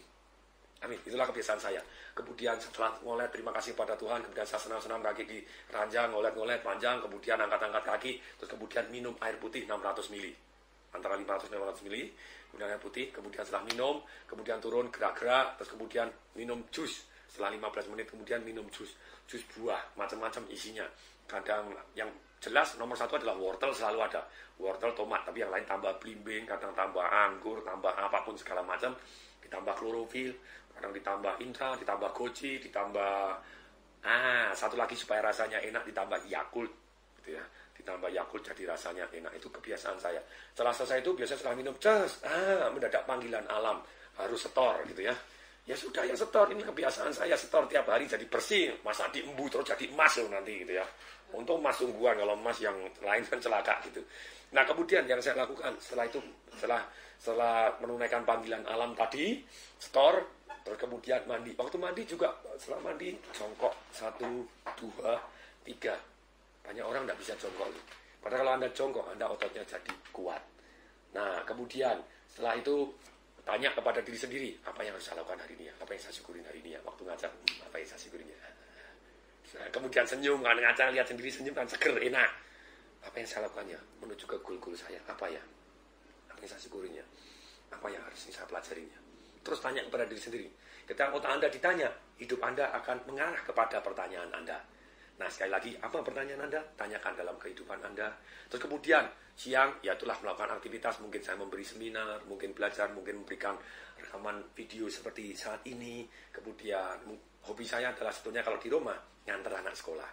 Speaker 1: Amin. Itulah kebiasaan saya. Kemudian setelah ngolet, terima kasih pada Tuhan. Kemudian saya senam-senam kaki di ranjang, ngolet-ngolet panjang. Kemudian angkat-angkat kaki. Terus kemudian minum air putih 600 ml. Antara 500 dan 600 ml. Kemudian air putih. Kemudian setelah minum, kemudian turun, gerak-gerak. Terus kemudian minum jus. Setelah 15 menit kemudian minum jus. Jus buah, macam-macam isinya. Kadang yang jelas nomor satu adalah wortel, selalu ada. Wortel, tomat. Tapi yang lain tambah blimbing, kadang tambah anggur, tambah apapun segala macam. Ditambah klorofil, kadang ditambah intra, ditambah goji, ditambah satu lagi supaya rasanya enak, ditambah Yakult gitu ya. Ditambah Yakult jadi rasanya enak. Itu kebiasaan saya. Setelah selesai itu biasanya setelah minum mendadak panggilan alam, harus setor gitu ya. Ya sudah ya setor, ini kebiasaan saya, setor tiap hari jadi bersih, masa diembu terus jadi emas loh nanti gitu ya. Untung emas sungguhan, kalau emas yang lain kan celaka gitu. Nah, kemudian yang saya lakukan setelah itu, setelah menunaikan panggilan alam tadi, setor, terus kemudian mandi. Waktu mandi juga, setelah mandi, jongkok, 1, 2, 3. Banyak orang tidak bisa jongkok. Padahal kalau Anda jongkok, Anda ototnya jadi kuat. Nah, kemudian setelah itu, tanya kepada diri sendiri, apa yang harus saya lakukan hari ini ya? Apa yang saya syukurin hari ini ya? Waktu ngajar, apa yang saya syukurin ya? Nah, kemudian senyum, kan ngajar, lihat sendiri senyum, kan seger, enak. Apa yang saya lakukan ya? Menuju ke goal-goal saya, apa ya? Apa yang saya syukurin ya? Apa yang harus saya pelajarinya? Terus tanya kepada diri sendiri. Ketika otak Anda ditanya, hidup Anda akan mengarah kepada pertanyaan Anda. Nah, sekali lagi, apa pertanyaan Anda? Tanyakan dalam kehidupan Anda. Terus kemudian, siang, ya itulah melakukan aktivitas. Mungkin saya memberi seminar, mungkin belajar, mungkin memberikan rekaman video seperti saat ini. Kemudian, hobi saya adalah sebetulnya kalau di rumah, nganter anak sekolah.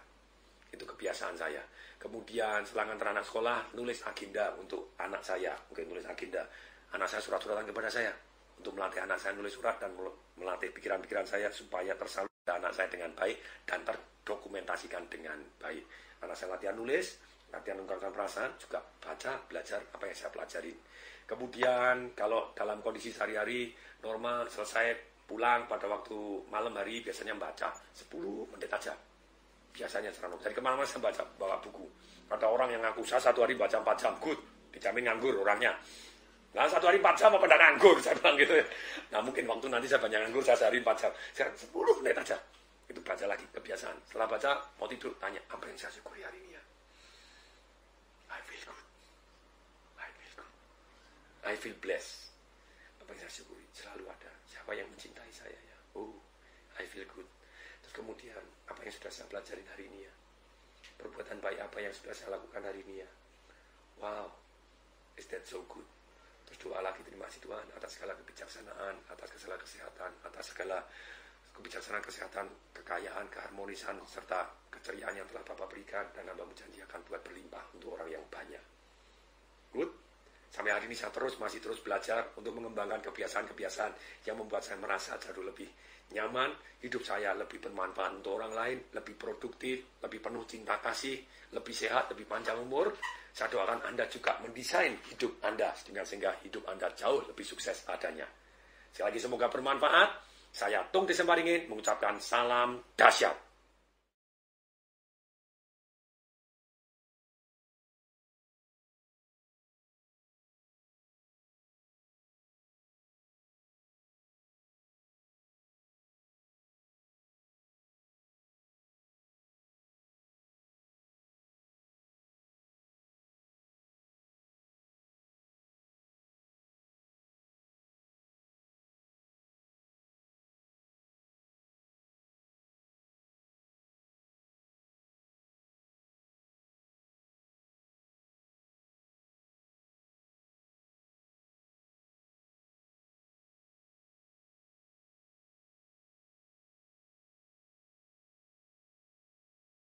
Speaker 1: Itu kebiasaan saya. Kemudian, setelah nganter anak sekolah, nulis agenda untuk anak saya. Mungkin nulis agenda. Anak saya surat-suratan kepada saya. Untuk melatih anak saya nulis surat dan melatih pikiran-pikiran saya supaya tersalurkan anak saya dengan baik dan terdokumentasikan dengan baik. Anak saya latihan nulis, latihan mengungkapkan perasaan, juga baca, belajar apa yang saya pelajarin. Kemudian kalau dalam kondisi sehari-hari normal selesai pulang pada waktu malam hari biasanya baca 10 menit aja. Biasanya ceramah. Jadi kemana-mana saya baca, bawa buku. Ada orang yang ngaku saya 1 hari baca 4 jam, good, dijamin nganggur orangnya. Nah, 1 hari 4 jam apa pada nganggur, saya bilang gitu ya. Nah, mungkin waktu nanti saya banyak nganggur, saya sehari 4 jam. Saya 10 menit aja. Itu baca lagi, kebiasaan. Setelah baca, mau tidur, tanya, apa yang saya syukuri hari ini ya? I feel good. I feel good. I feel blessed. Apa yang saya syukuri? Selalu ada. Siapa yang mencintai saya ya? Oh, I feel good. Terus kemudian, apa yang sudah saya pelajarin hari ini ya? Perbuatan baik apa yang sudah saya lakukan hari ini ya? Wow, is that so good? Terus doa lagi, terima kasih Tuhan atas segala kebijaksanaan, atas segala kesehatan, atas segala kebijaksanaan kesehatan, kekayaan, keharmonisan, serta keceriaan yang telah Bapak berikan, dan Hamba berjanji akan buat berlimpah untuk orang yang banyak. Good. Sampai hari ini saya masih terus belajar untuk mengembangkan kebiasaan-kebiasaan yang membuat saya merasa jauh lebih nyaman, hidup saya lebih bermanfaat untuk orang lain, lebih produktif, lebih penuh cinta kasih, lebih sehat, lebih panjang umur. Saya doakan Anda juga mendesain hidup Anda sehingga hidup Anda jauh lebih sukses adanya. Sekali lagi semoga bermanfaat. Saya Tung Desembaringin mengucapkan salam dahsyat.